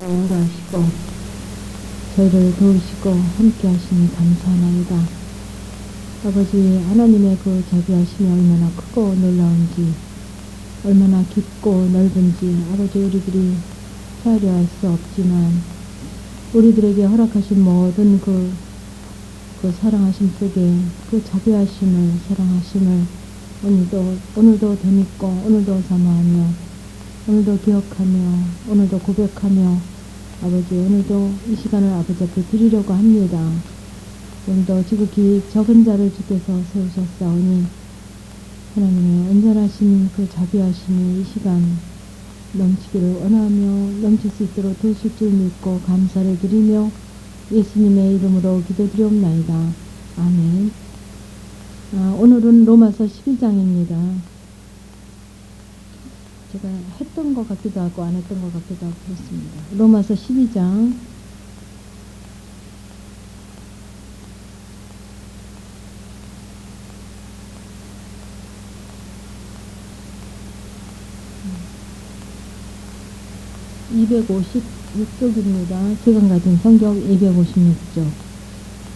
인도하시고 저희를 도우시고 함께 하시니 감사하나이다. 아버지 하나님의 그 자비하심이 얼마나 크고 놀라운지, 얼마나 깊고 넓은지 아버지 우리들이 헤아려 할 수 없지만 우리들에게 허락하신 모든 그 사랑하심 속에 그 자비하심을, 사랑하심을 오늘도 되묻고 오늘도 사모하며 오늘도 기억하며 오늘도 고백하며 아버지 오늘도 이 시간을 아버지 앞에 드리려고 합니다. 오늘도 지극히 적은 자를 주께서 세우셨사오니 하나님의 온전하신 그 자비하심이 이 시간 넘치기를 원하며 넘칠 수 있도록 도우실 줄 믿고 감사를 드리며 예수님의 이름으로 기도드리옵나이다. 아멘. 오늘은 로마서 12장입니다. 제가 했던 것 같기도 하고 안 했던 것 같기도 하고 그렇습니다. 로마서 12장 256쪽입니다. 제가 가진 성경 256쪽.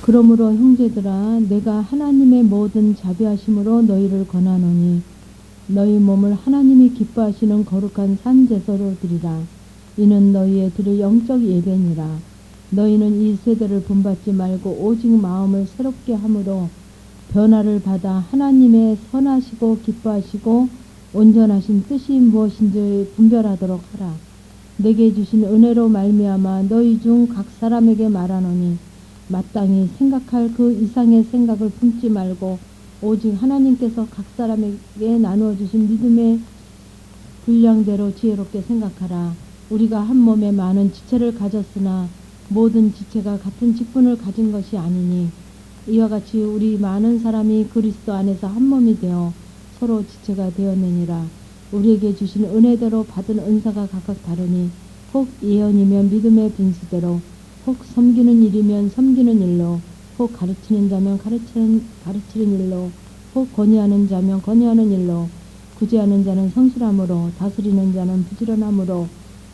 그러므로 형제들아 내가 하나님의 모든 자비하심으로 너희를 권하노니 너희 몸을 하나님이 기뻐하시는 거룩한 산제사로 드리라. 이는 너희의 드릴 영적 예배니라. 너희는 이 세대를 본받지 말고 오직 마음을 새롭게 함으로 변화를 받아 하나님의 선하시고 기뻐하시고 온전하신 뜻이 무엇인지 분별하도록 하라. 내게 주신 은혜로 말미암아 너희 중 각 사람에게 말하노니 마땅히 생각할 그 이상의 생각을 품지 말고 오직 하나님께서 각 사람에게 나누어 주신 믿음의 분량대로 지혜롭게 생각하라. 우리가 한 몸에 많은 지체를 가졌으나 모든 지체가 같은 직분을 가진 것이 아니니 이와 같이 우리 많은 사람이 그리스도 안에서 한 몸이 되어 서로 지체가 되었느니라. 우리에게 주신 은혜대로 받은 은사가 각각 다르니 혹 예언이면 믿음의 분수대로, 혹 섬기는 일이면 섬기는 일로, 혹 가르치는 자면 가르치는 일로, 혹 권위하는 자면 권위하는 일로, 구제하는 자는 성실함으로, 다스리는 자는 부지런함으로,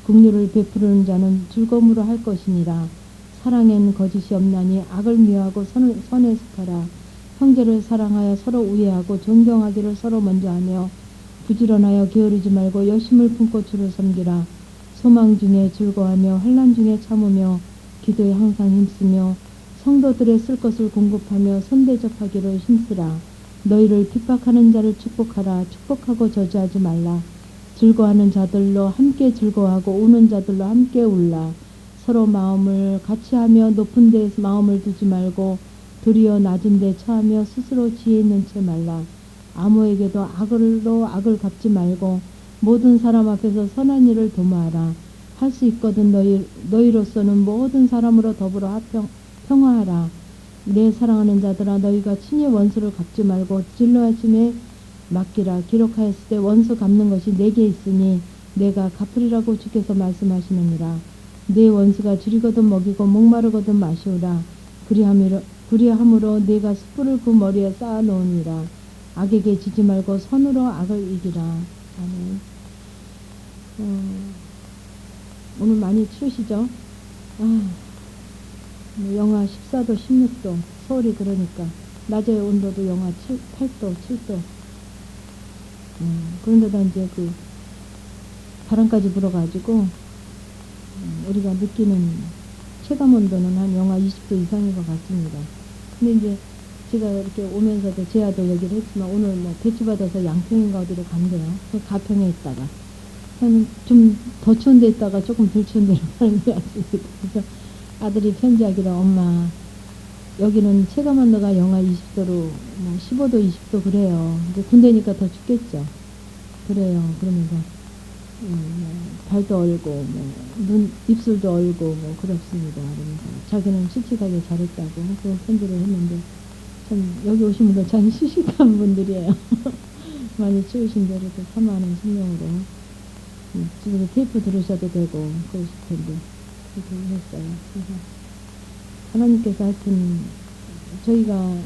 긍휼을 베푸는 자는 즐거움으로 할 것이니라. 사랑엔 거짓이 없나니 악을 미워하고 선에 속하라. 형제를 사랑하여 서로 우애하고 존경하기를 서로 먼저 하며 부지런하여 게으르지 말고 열심을 품고 주를 섬기라. 소망 중에 즐거워하며 환난 중에 참으며 기도에 항상 힘쓰며 성도들의 쓸 것을 공급하며 선대접하기를 힘쓰라. 너희를 핍박하는 자를 축복하라. 축복하고 저주하지 말라. 즐거워하는 자들로 함께 즐거워하고 우는 자들로 함께 울라. 서로 마음을 같이 하며 높은 데에서 마음을 두지 말고 도리어 낮은 데 처하며 스스로 지혜 있는 채 말라. 아무에게도 악으로 악을 갚지 말고 모든 사람 앞에서 선한 일을 도모하라. 할 수 있거든 너희로서는 모든 사람으로 더불어 평화하라. 내 사랑하는 자들아 너희가 친히 원수를 갚지 말고 진노하심에 맡기라. 기록하였을 때 원수 갚는 것이 내게 있으니 내가 갚으리라고 주께서 말씀하시느니라. 내 원수가 줄이거든 먹이고 목마르거든 마시오라. 그리함으로 내가 숯불을 그 머리에 쌓아 놓으니라. 악에게 지지 말고 선으로 악을 이기라. 아멘. 오늘 많이 추우시죠? 영하 14도, 16도, 서울이 그러니까 낮의 온도도 영하 8도, 7도. 그런데다 이제 그 바람까지 불어가지고 우리가 느끼는 체감 온도는 한 영하 20도 이상인 것 같습니다. 근데 이제 제가 이렇게 오면서도 제아도 얘기를 했지만 오늘 뭐 배추받아서 양평인가 어디로 간대요. 그 가평에 있다가 좀 더 추운 데 있다가 조금 덜 추운 데로 가는 것 같습니다. 그래서 아들이 편지하기를 엄마 여기는 체감 온도가 영하 20도로 뭐 15도 20도 그래요. 이제 군대니까 더 춥겠죠. 그래요. 그러면서 발도 얼고 뭐 입술도 얼고 뭐 그렇습니다. 그러면서 자기는 씩씩하게 잘했다고 그 편지를 했는데 참 여기 오신 분들 참 씩씩한 분들이에요. 많이 추우신 대로 사모하는 심령으로 집에서 테이프 들으셔도 되고 그러실 텐데 그렇게 했어요. 그래서 하나님께서 하여튼 저희가 한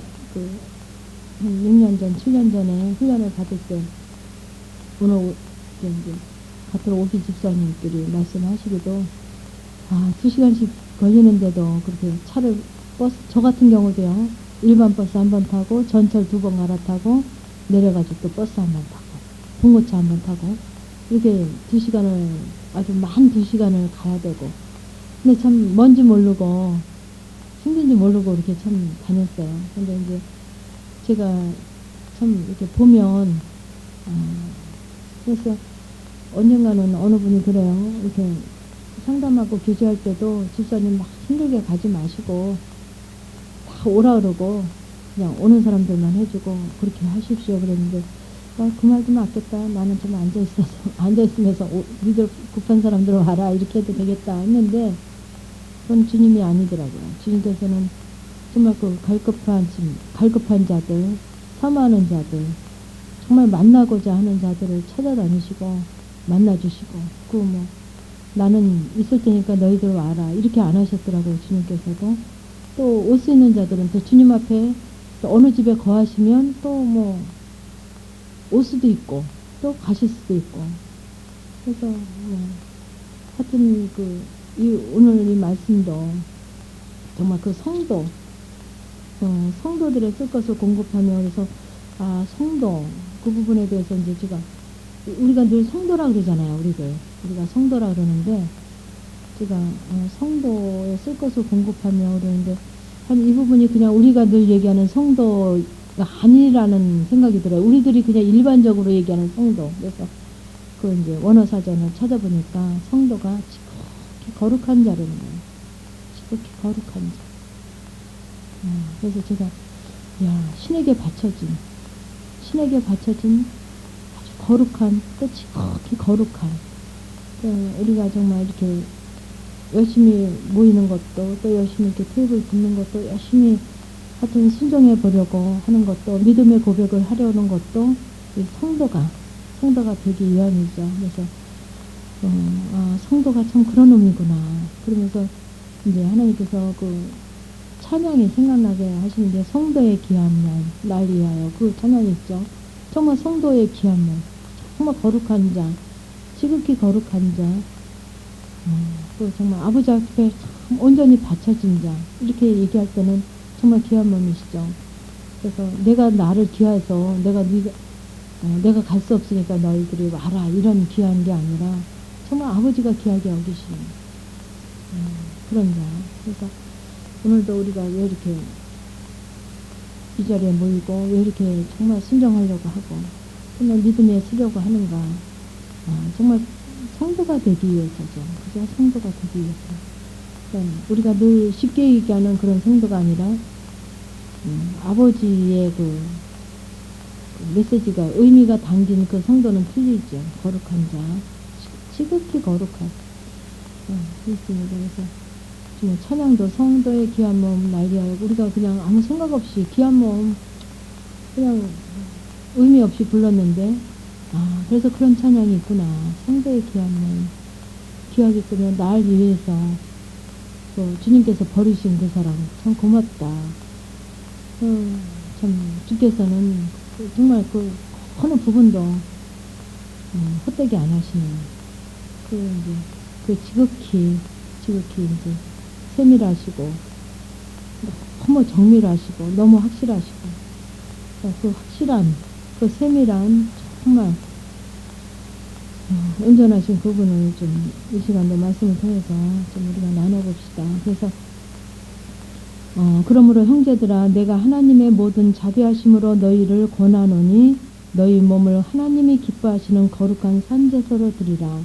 6년 전, 7년 전에 훈련을 받을 때 오늘 이제 같은 오기 집사님들이 말씀하시기도 2시간씩 걸리는데도 그렇게 버스, 저 같은 경우도요, 일반 버스 한 번 타고, 전철 2번 갈아타고, 내려가지고 또 버스 한 번 타고, 봉고차 한 번 타고, 이렇게 2시간을, 아주 만 2시간을 가야 되고, 근데 참 뭔지 모르고, 힘든지 모르고 이렇게 참 다녔어요. 근데 이제 제가 참 이렇게 보면, 그래서 언젠가는 어느 분이 그래요. 이렇게 상담하고 교제할 때도 집사님 막 힘들게 가지 마시고 다 오라 그러고 그냥 오는 사람들만 해주고 그렇게 하십시오 그랬는데 그 말도 맞겠다. 나는 좀 앉아있으면서 니들 급한 사람들 와라 이렇게 해도 되겠다 했는데 그건 주님이 아니더라고요. 주님께서는 정말 그 갈급한 자들, 사모하는 자들, 정말 만나고자 하는 자들을 찾아다니시고 만나주시고 나는 있을 테니까 너희들 와라 이렇게 안 하셨더라고요. 주님께서도 또 올 수 있는 자들은 또 주님 앞에 또 어느 집에 거하시면 또 올 수도 있고 또 가실 수도 있고 그래서 하여튼 오늘 이 말씀도 정말 그 성도들의 쓸 것을 공급하며 그래서 성도 그 부분에 대해서 이제 우리가 늘 성도라 그러잖아요. 우리가 성도라 그러는데 제가 성도에 쓸 것을 공급하며 그러는데 한 이 부분이 그냥 우리가 늘 얘기하는 성도가 아니라는 생각이 들어요. 우리들이 그냥 일반적으로 얘기하는 성도. 그래서 이제 원어사전을 찾아보니까 성도가 지극히 거룩한 자라는 거예요. 지극히 거룩한 자. 그래서 제가 신에게 바쳐진 아주 거룩한 또 지극히 거룩한 우리가 정말 이렇게 열심히 모이는 것도 또 열심히 이렇게 테이블 붙는 것도 열심히 하여튼 순종해 보려고 하는 것도 믿음의 고백을 하려는 것도 이 성도가 되기 위함이죠. 그래서 성도가 참 그런 의미구나. 그러면서 이제 하나님께서 찬양이 생각나게 하시는 게 성도의 귀한 날 위하여 그 찬양이 있죠. 정말 성도의 귀한 날, 정말 거룩한 자, 지극히 거룩한 자, 또 정말 아버지 앞에 참 온전히 바쳐진 자 이렇게 얘기할 때는 정말 귀한 몸이시죠. 그래서 내가 나를 귀해서 내가 갈 수 없으니까 너희들이 와라 이런 귀한 게 아니라 정말 아버지가 귀하게 여기시는 그런 자. 그래서 오늘도 우리가 왜 이렇게 이 자리에 모이고 왜 이렇게 정말 순종하려고 하고 정말 믿음에 서려고 하는가. 정말 성도가 되기 위해서죠. 그죠? 성도가 되기 위해서. 그러니까 우리가 늘 쉽게 얘기하는 그런 성도가 아니라 아버지의 그 메시지가 의미가 담긴 그 성도는 틀리죠. 거룩한 자. 지극히 거룩한. 그렇습니다. 그래서 지금 찬양도 성도의 귀한 몸 날개하여 우리가 그냥 아무 생각 없이 귀한 몸 그냥 의미 없이 불렀는데 그래서 그런 찬양이 있구나. 성도의 귀한 몸 귀하게 끄면 날 위해서 주님께서 버리신 그 사람 참 고맙다. 참 주께서는 정말 어느 부분도 헛되게 안 하시는 이제 지극히 이제 세밀하시고 너무 정밀하시고 너무 확실하시고 그 확실한 그 세밀한 정말 온전하신 그분을 좀 이 시간도 말씀을 통해서 좀 우리가 나눠봅시다. 그래서 그러므로 형제들아 내가 하나님의 모든 자비하심으로 너희를 권하노니 너희 몸을 하나님이 기뻐하시는 거룩한 산제사로 드리라.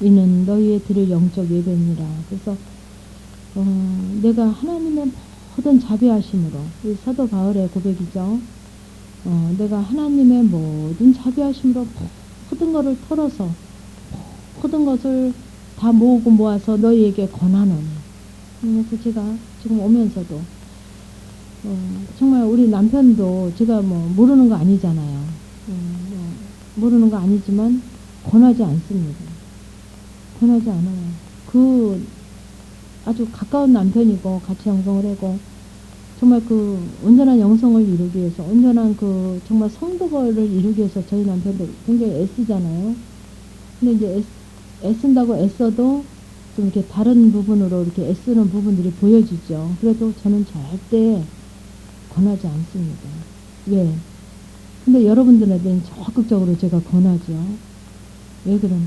이는 너희의 드릴 영적 예배니라. 그래서 내가 하나님의 모든 자비하심으로 이 사도 바울의 고백이죠. 내가 하나님의 모든 자비하심으로 모든 것을 털어서 모든 것을 다 모으고 모아서 너희에게 권하노니. 그래서 제가 지금 오면서도 정말 우리 남편도 제가 모르는 거 아니잖아요. 모르는 거 아니지만 권하지 않습니다. 권하지 않아요. 아주 가까운 남편이고 같이 영성을 하고 정말 온전한 영성을 이루기 위해서 온전한 정말 성도를 이루기 위해서 저희 남편도 굉장히 애쓰잖아요. 근데 이제 애쓴다고 애써도 가끔 이렇게 다른 부분으로 이렇게 애쓰는 부분들이 보여지죠. 그래도 저는 절대 권하지 않습니다. 왜? 근데 여러분들한테는 적극적으로 제가 권하죠. 왜 그러냐.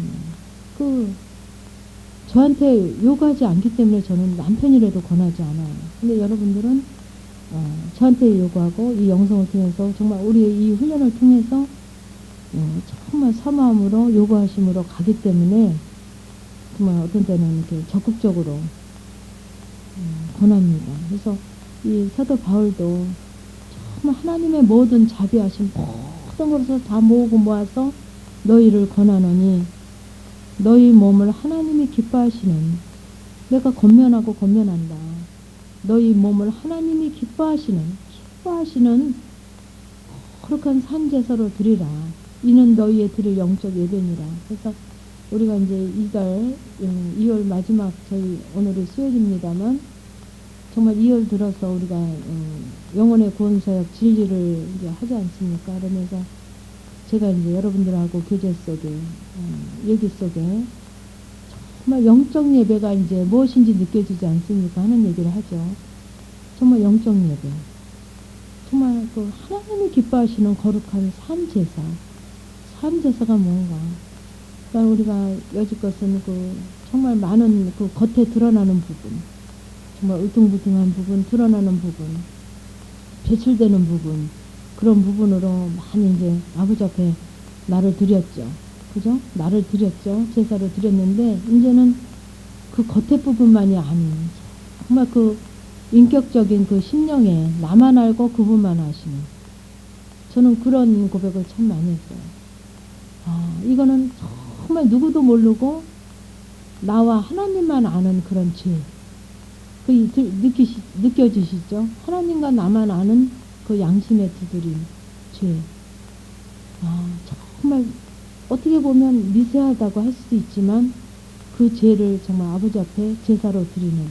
저한테 요구하지 않기 때문에 저는 남편이라도 권하지 않아요. 근데 여러분들은 저한테 요구하고 이 영성을 통해서 정말 우리의 이 훈련을 통해서 정말 사마음으로 요구하심으로 가기 때문에 정말 어떤 때는 이렇게 적극적으로 권합니다. 그래서 이 사도 바울도 정말 하나님의 모든 자비하심 모든 것을 다 모으고 모아서 너희를 권하노니 너희 몸을 하나님이 기뻐하시는, 내가 권면하고 권면한다. 너희 몸을 하나님이 기뻐하시는 거룩한 산제사로 드리라. 이는 너희의 드릴 영적 예배니라. 그래서 우리가 이제 이달 2월 마지막 저희 오늘이 수요일입니다만 정말 2월 들어서 우리가 영혼의 구원사역 진리를 이제 하지 않습니까? 그러면서 제가 이제 여러분들하고 교제 속에 얘기 속에 정말 영적 예배가 이제 무엇인지 느껴지지 않습니까? 하는 얘기를 하죠. 정말 영적 예배. 정말 그 하나님이 기뻐하시는 거룩한 삶제사가 뭔가. 그러니까 우리가 여지껏은 정말 많은 겉에 드러나는 부분, 정말 울퉁불퉁한 부분, 드러나는 부분, 배출되는 부분, 그런 부분으로 많이 이제 아버지 앞에 나를 드렸죠. 그죠? 나를 드렸죠. 제사를 드렸는데, 이제는 그 겉에 부분만이 아닌, 정말 인격적인 심령에 나만 알고 그분만 아시는. 저는 그런 고백을 참 많이 했어요. 이거는 정말 누구도 모르고, 나와 하나님만 아는 그런 죄. 느껴지시죠? 하나님과 나만 아는 양심에 두드린 죄. 정말 어떻게 보면 미세하다고 할 수도 있지만 그 죄를 정말 아버지 앞에 제사로 드리는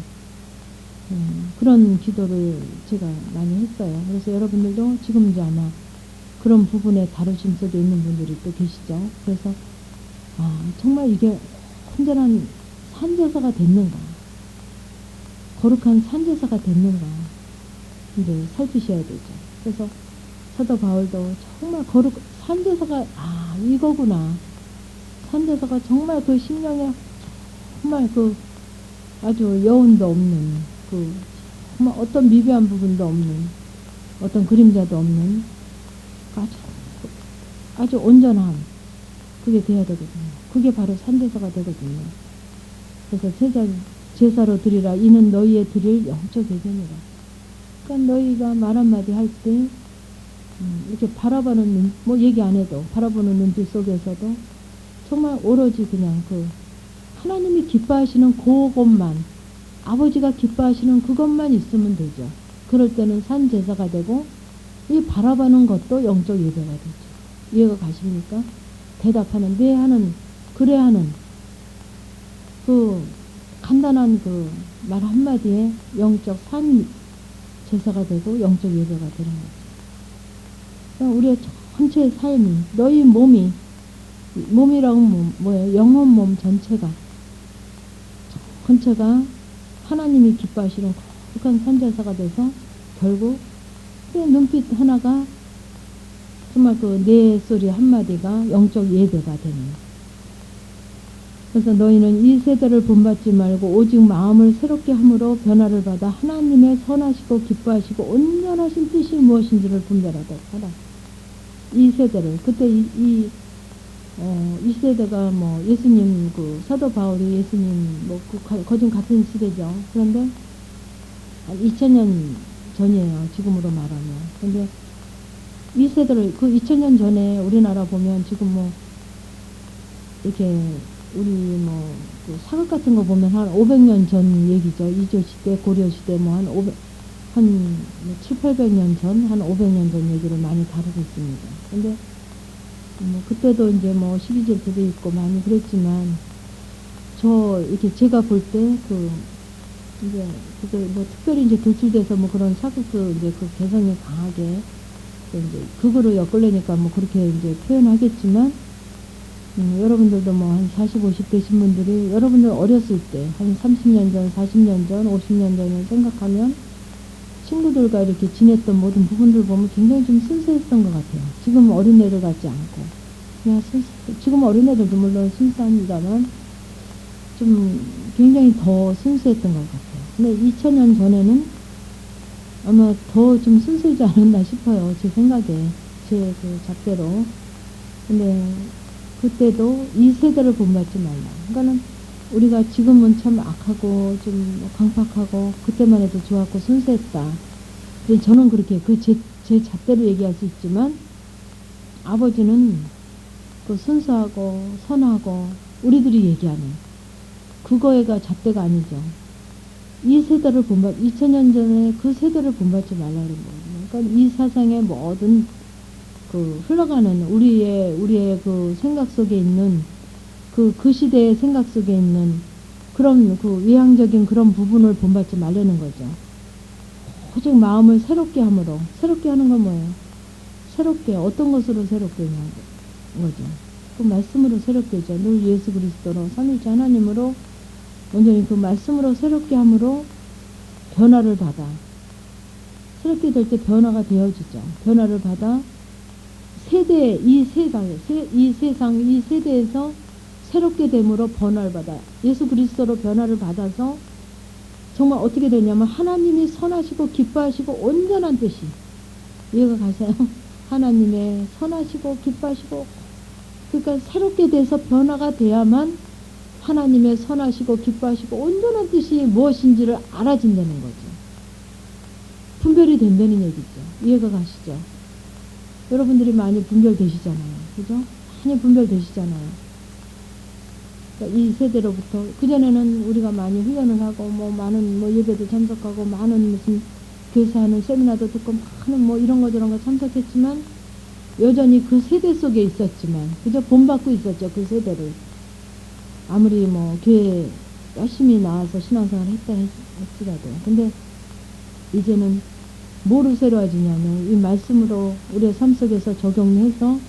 그런 기도를 제가 많이 했어요. 그래서 여러분들도 지금 이제 아마 그런 부분에 다루심 속에 있는 분들이 또 계시죠. 그래서 정말 이게 온전한 산제사가 됐는가, 거룩한 산제사가 됐는가 이제 살피셔야 되죠. 그래서 사도 바울도 정말 산제사가 이거구나. 산제사가 정말 심령에 정말 아주 여운도 없는 정말 어떤 미비한 부분도 없는, 어떤 그림자도 없는 아주 온전함, 그게 돼야 되거든요. 그게 바로 산제사가 되거든요. 그래서 제사로 드리라. 이는 너희의 드릴 영적 예배니라. 그러니까 너희가 말 한마디 할 때 이렇게 바라보는 얘기 안 해도 바라보는 눈빛 속에서도 정말 오로지 그냥 하나님이 기뻐하시는 그것만, 아버지가 기뻐하시는 그것만 있으면 되죠. 그럴 때는 산제사가 되고 이 바라보는 것도 영적 예배가 되죠. 이해가 가십니까? 대답하는, 네 하는, 그래 하는 간단한 말 한마디에 영적 제사가 되고 영적 예배가 되는 거죠. 그러니까 우리의 전체 삶이, 너희 몸이라고 뭐예요? 영혼 몸 전체가 하나님이 기뻐하시는 거룩한 산제사가 돼서 결국 눈빛 하나가 정말 내 소리 한마디가 영적 예배가 되는. 그래서 너희는 이 세대를 본받지 말고 오직 마음을 새롭게 함으로 변화를 받아 하나님의 선하시고 기뻐하시고 온전하신 뜻이 무엇인지를 분별하도록 하라. 이 세대를, 그때 이 세대가 예수님, 사도 바울이 예수님, 거진 같은 시대죠. 그런데 한 2000년 전이에요. 지금으로 말하면. 근데 이 세대를, 2000년 전에 우리나라 보면 지금 이렇게 우리 사극 같은 거 보면 한 500년 전 얘기죠. 이조 시대, 고려 시대 한 7, 800년 전, 한 500년 전 얘기를 많이 다루고 있습니다. 근데 그때도 이제 12절도 있고 많이 그랬지만 이렇게 제가 볼 때 이제 특별히 이제 돌출돼서 그런 사극도 이제 개성이 강하게 이제 극으로 엮으려니까 그렇게 이제 표현하겠지만 여러분들도 뭐 한 40, 50 되신 분들이 여러분들 어렸을 때, 한 30년 전, 40년 전, 50년 전을 생각하면 친구들과 이렇게 지냈던 모든 부분들 보면 굉장히 좀 순수했던 것 같아요. 지금 어린애들 같지 않고. 그냥 지금 어린애들도 물론 순수합니다만 좀 굉장히 더 순수했던 것 같아요. 근데 2000년 전에는 아마 더 좀 순수하지 않았나 싶어요. 제 생각에. 제 그 잣대로. 근데 그때도 이 세대를 본받지 말라. 그러니까는 우리가 지금은 참 악하고 좀 강팍하고 그때만 해도 좋았고 순수했다. 근데 저는 그렇게 제 잣대로 얘기할 수 있지만 아버지는 그 순수하고 선하고 우리들이 얘기하는 그거가 잣대가 아니죠. 이 세대를 2000년 전에 그 세대를 본받지 말라 그런 거거든요. 그러니까 이 세상의 모든 그 흘러가는 우리의 그 생각 속에 있는 그 시대의 생각 속에 있는 그런 그 외향적인 그런 부분을 본받지 말라는 거죠. 오직 마음을 새롭게 함으로, 새롭게 하는 건 뭐예요? 새롭게, 어떤 것으로 새롭게 하는 거죠? 그 말씀으로 새롭게죠. 늘 예수 그리스도로, 삼위일체 하나님으로, 완전히 그 말씀으로 새롭게 함으로 변화를 받아. 새롭게 될 때 변화가 되어지죠. 변화를 받아 이 세상, 이 세대에서 새롭게 됨으로 변화를 받아. 예수 그리스도로 변화를 받아서 정말 어떻게 되냐면 하나님이 선하시고 기뻐하시고 온전한 뜻이 이해가 가세요? 하나님의 선하시고 기뻐하시고 그러니까 새롭게 돼서 변화가 돼야만 하나님의 선하시고 기뻐하시고 온전한 뜻이 무엇인지를 알아진다는 거죠. 분별이 된다는 얘기죠. 이해가 가시죠? 여러분들이 많이 분별되시잖아요. 그죠? 많이 분별되시잖아요. 그러니까 이 세대로부터 그전에는 우리가 많이 훈련을 하고 뭐 많은 뭐 예배도 참석하고 많은 무슨 교사하는 세미나도 듣고 많은 뭐 이런 거 저런 거 참석했지만 여전히 그 세대 속에 있었지만 그저 본받고 있었죠. 그 세대를 아무리 뭐 교회 열심히 나와서 신앙생활 했다 할지라도 근데 이제는 뭐로 새로워지냐면 이 말씀으로 우리의 삶 속에서 적용해서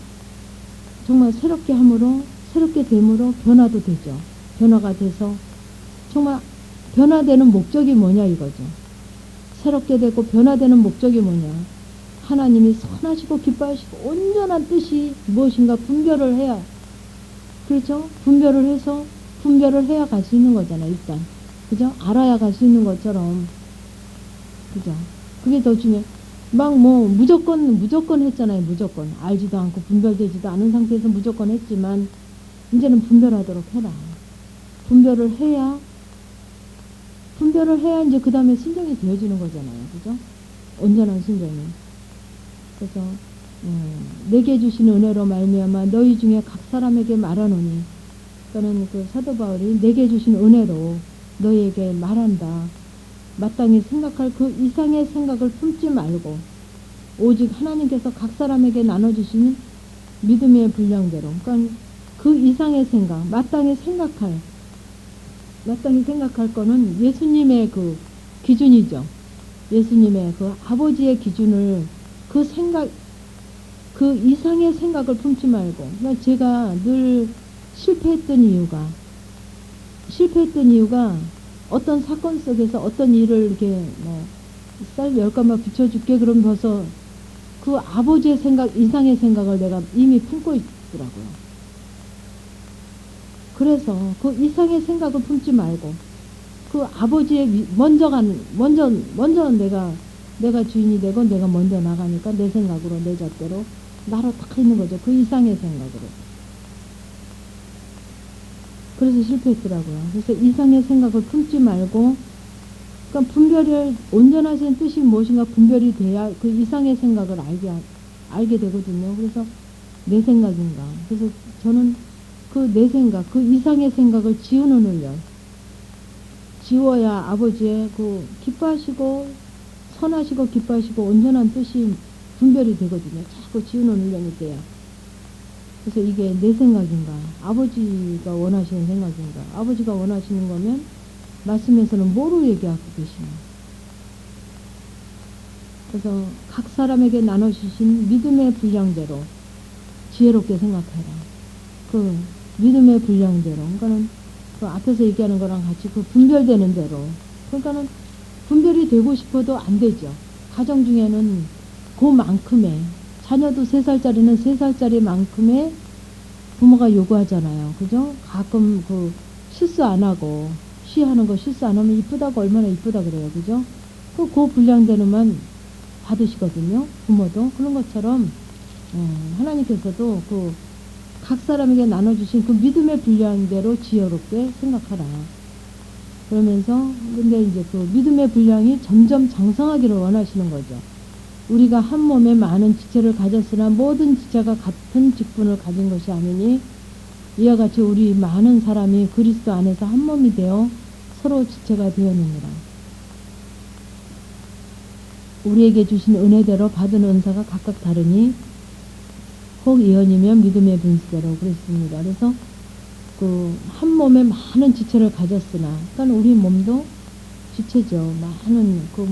정말 새롭게 함으로 새롭게 됨으로 변화도 되죠. 변화가 돼서 정말 변화되는 목적이 뭐냐 이거죠. 새롭게 되고 변화되는 목적이 뭐냐. 하나님이 선하시고 기뻐하시고 온전한 뜻이 무엇인가 분별을 해야 그렇죠? 분별을 해야 갈 수 있는 거잖아요. 일단 그죠? 알아야 갈 수 있는 것처럼 그죠? 그게 더 중요해. 막 뭐 무조건 했잖아요. 무조건 알지도 않고 분별되지도 않은 상태에서 무조건 했지만 이제는 분별하도록 해라. 분별을 해야 이제 그 다음에 순종이 되어지는 거잖아요. 그죠? 온전한 순종이. 그래서 내게 주신 은혜로 말미암아 너희 중에 각 사람에게 말하노니 그러니까 그 사도 바울이 내게 주신 은혜로 너희에게 말한다. 마땅히 생각할 그 이상의 생각을 품지 말고 오직 하나님께서 각 사람에게 나눠주시는 믿음의 분량대로 그러니까 그 이상의 생각 마땅히 생각할 거는 예수님의 그 기준이죠. 예수님의 그 아버지의 기준을 그 생각 그 이상의 생각을 품지 말고 그러니까 제가 늘 실패했던 이유가 어떤 사건 속에서 어떤 일을 이렇게 뭐 쌀 10가마 붙여줄게 그럼 벌써 그 아버지의 생각 이상의 생각을 내가 이미 품고 있더라고요. 그래서 그 이상의 생각을 품지 말고 그 아버지의 먼저 내가 주인이 되고 내가 먼저 나가니까 내 생각으로 내 잣대로 나로 딱 있는 거죠. 그 이상의 생각으로. 그래서 실패했더라고요. 그래서 이상의 생각을 품지 말고 그러니까 분별을 온전하신 뜻이 무엇인가 분별이 돼야 그 이상의 생각을 알게 되거든요. 그래서 내 생각인가. 그래서 저는 그 내 생각, 그 이상의 생각을 지우는 훈련. 지워야 아버지의 그 기뻐하시고 선하시고 기뻐하시고 온전한 뜻이 분별이 되거든요. 자꾸 지우는 훈련이 돼요. 그래서 이게 내 생각인가 아버지가 원하시는 생각인가 아버지가 원하시는 거면 말씀에서는 뭐로 얘기하고 계시나 그래서 각 사람에게 나눠주신 믿음의 분량대로 지혜롭게 생각해라. 그 믿음의 분량대로, 그러니까는 그 앞에서 얘기하는 거랑 같이 그 분별되는 대로, 그러니까는 분별이 되고 싶어도 안 되죠. 가정 중에는 그만큼의, 자녀도 3살짜리는 3살짜리만큼의 부모가 요구하잖아요. 그죠? 가끔 그 실수 안 하고, 쉬하는 거 실수 안 하면 이쁘다고 얼마나 이쁘다 그래요. 그죠? 그 분량대로만 받으시거든요. 부모도. 그런 것처럼, 하나님께서도 그 각 사람에게 나눠주신 그 믿음의 분량대로 지혜롭게 생각하라. 그러면서, 근데 이제 그 믿음의 분량이 점점 장성하기를 원하시는 거죠. 우리가 한 몸에 많은 지체를 가졌으나 모든 지체가 같은 직분을 가진 것이 아니니, 이와 같이 우리 많은 사람이 그리스도 안에서 한 몸이 되어 서로 지체가 되었느니라. 우리에게 주신 은혜대로 받은 은사가 각각 다르니 혹 예언이면 믿음의 분수대로 그랬습니다. 그래서 그 한 몸에 많은 지체를 가졌으나, 그러니까 우리 몸도 지체죠. 많은 그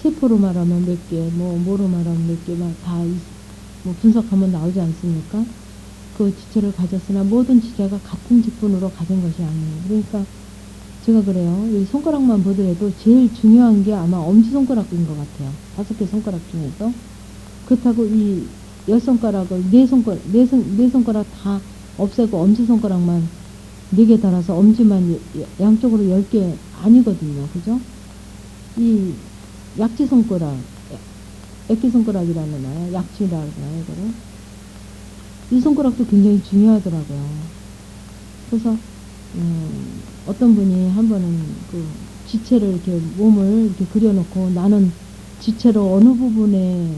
세포로 말하면 몇 개, 뭐로 말하면 몇 개, 막 다 분석하면 나오지 않습니까? 그 지체를 가졌으나 모든 지체가 같은 직분으로 가진 것이 아니에요. 그러니까 제가 그래요. 이 손가락만 보더라도 제일 중요한 게 아마 엄지손가락인 것 같아요. 5개 손가락 중에서. 그렇다고 이 10손가락을, 4손가락 다 없애고 엄지손가락만 4개 달아서 엄지만 양쪽으로 10개 아니거든요. 그죠? 이 약지손가락, 액기손가락이라는 거예요. 약지라고 하나요, 이거를? 이 손가락도 굉장히 중요하더라고요. 그래서, 어떤 분이 한 번은 그 지체를 이렇게 몸을 이렇게 그려놓고 나는 지체로 어느 부분에,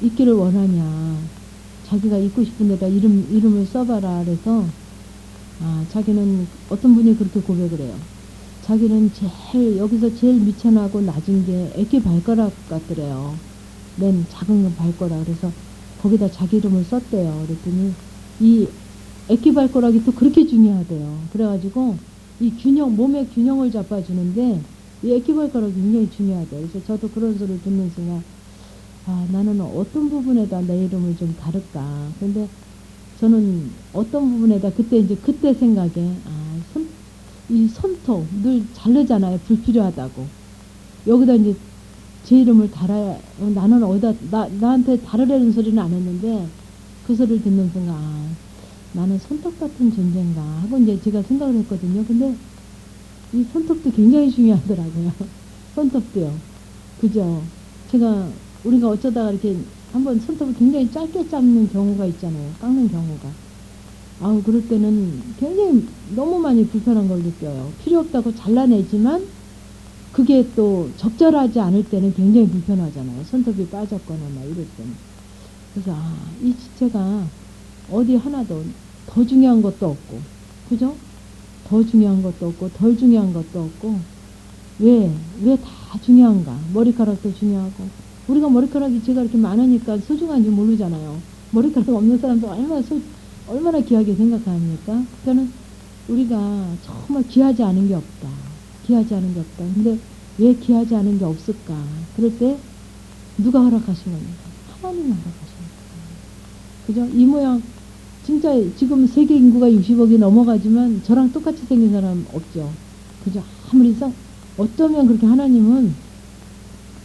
있기를 원하냐. 자기가 있고 싶은 데다 이름을 써봐라. 그래서, 자기는, 어떤 분이 그렇게 고백을 해요. 자기는 여기서 제일 미천하고 낮은 게 애기 발가락 같더래요. 맨 작은 발가락. 그래서 거기다 자기 이름을 썼대요. 그랬더니 이 애기 발가락이 또 그렇게 중요하대요. 그래가지고 이 몸의 균형을 잡아주는데 이 애기 발가락이 굉장히 중요하대요. 그래서 저도 그런 소리를 듣는 순간, 나는 어떤 부분에다 내 이름을 좀 다룰까. 근데 저는 어떤 부분에다 그때 생각에, 이 손톱 늘 자르잖아요. 불필요하다고. 여기다 이제 제 이름을 달아야, 나는 어디다, 나한테 다르라는 소리는 안 했는데, 그 소리를 듣는 순간, 나는 손톱 같은 존재인가 하고 이제 제가 생각을 했거든요. 근데 이 손톱도 굉장히 중요하더라고요. 손톱도요. 그죠? 우리가 어쩌다가 이렇게 한번 손톱을 굉장히 짧게 잡는 경우가 있잖아요. 깎는 경우가. 그럴 때는 굉장히 너무 많이 불편한 걸 느껴요. 필요 없다고 잘라내지만 그게 또 적절하지 않을 때는 굉장히 불편하잖아요. 손톱이 빠졌거나 막 이럴 때는. 그래서 이 지체가 어디 하나도 더 중요한 것도 없고, 그죠? 더 중요한 것도 없고 덜 중요한 것도 없고, 왜 다 중요한가? 머리카락도 중요하고, 우리가 머리카락이 제가 이렇게 많으니까 소중한지 모르잖아요. 머리카락 없는 사람도 얼마나 귀하게 생각합니까? 그러니까 우리가 정말 귀하지 않은 게 없다. 귀하지 않은 게 없다. 근데 왜 귀하지 않은 게 없을까? 그럴 때 누가 허락하신 겁니까? 하나님이 허락하신 겁니다. 그죠? 이 모양 진짜 지금 세계 인구가 60억이 넘어가지만 저랑 똑같이 생긴 사람 없죠. 그죠? 아무리 어쩌면 그렇게 하나님은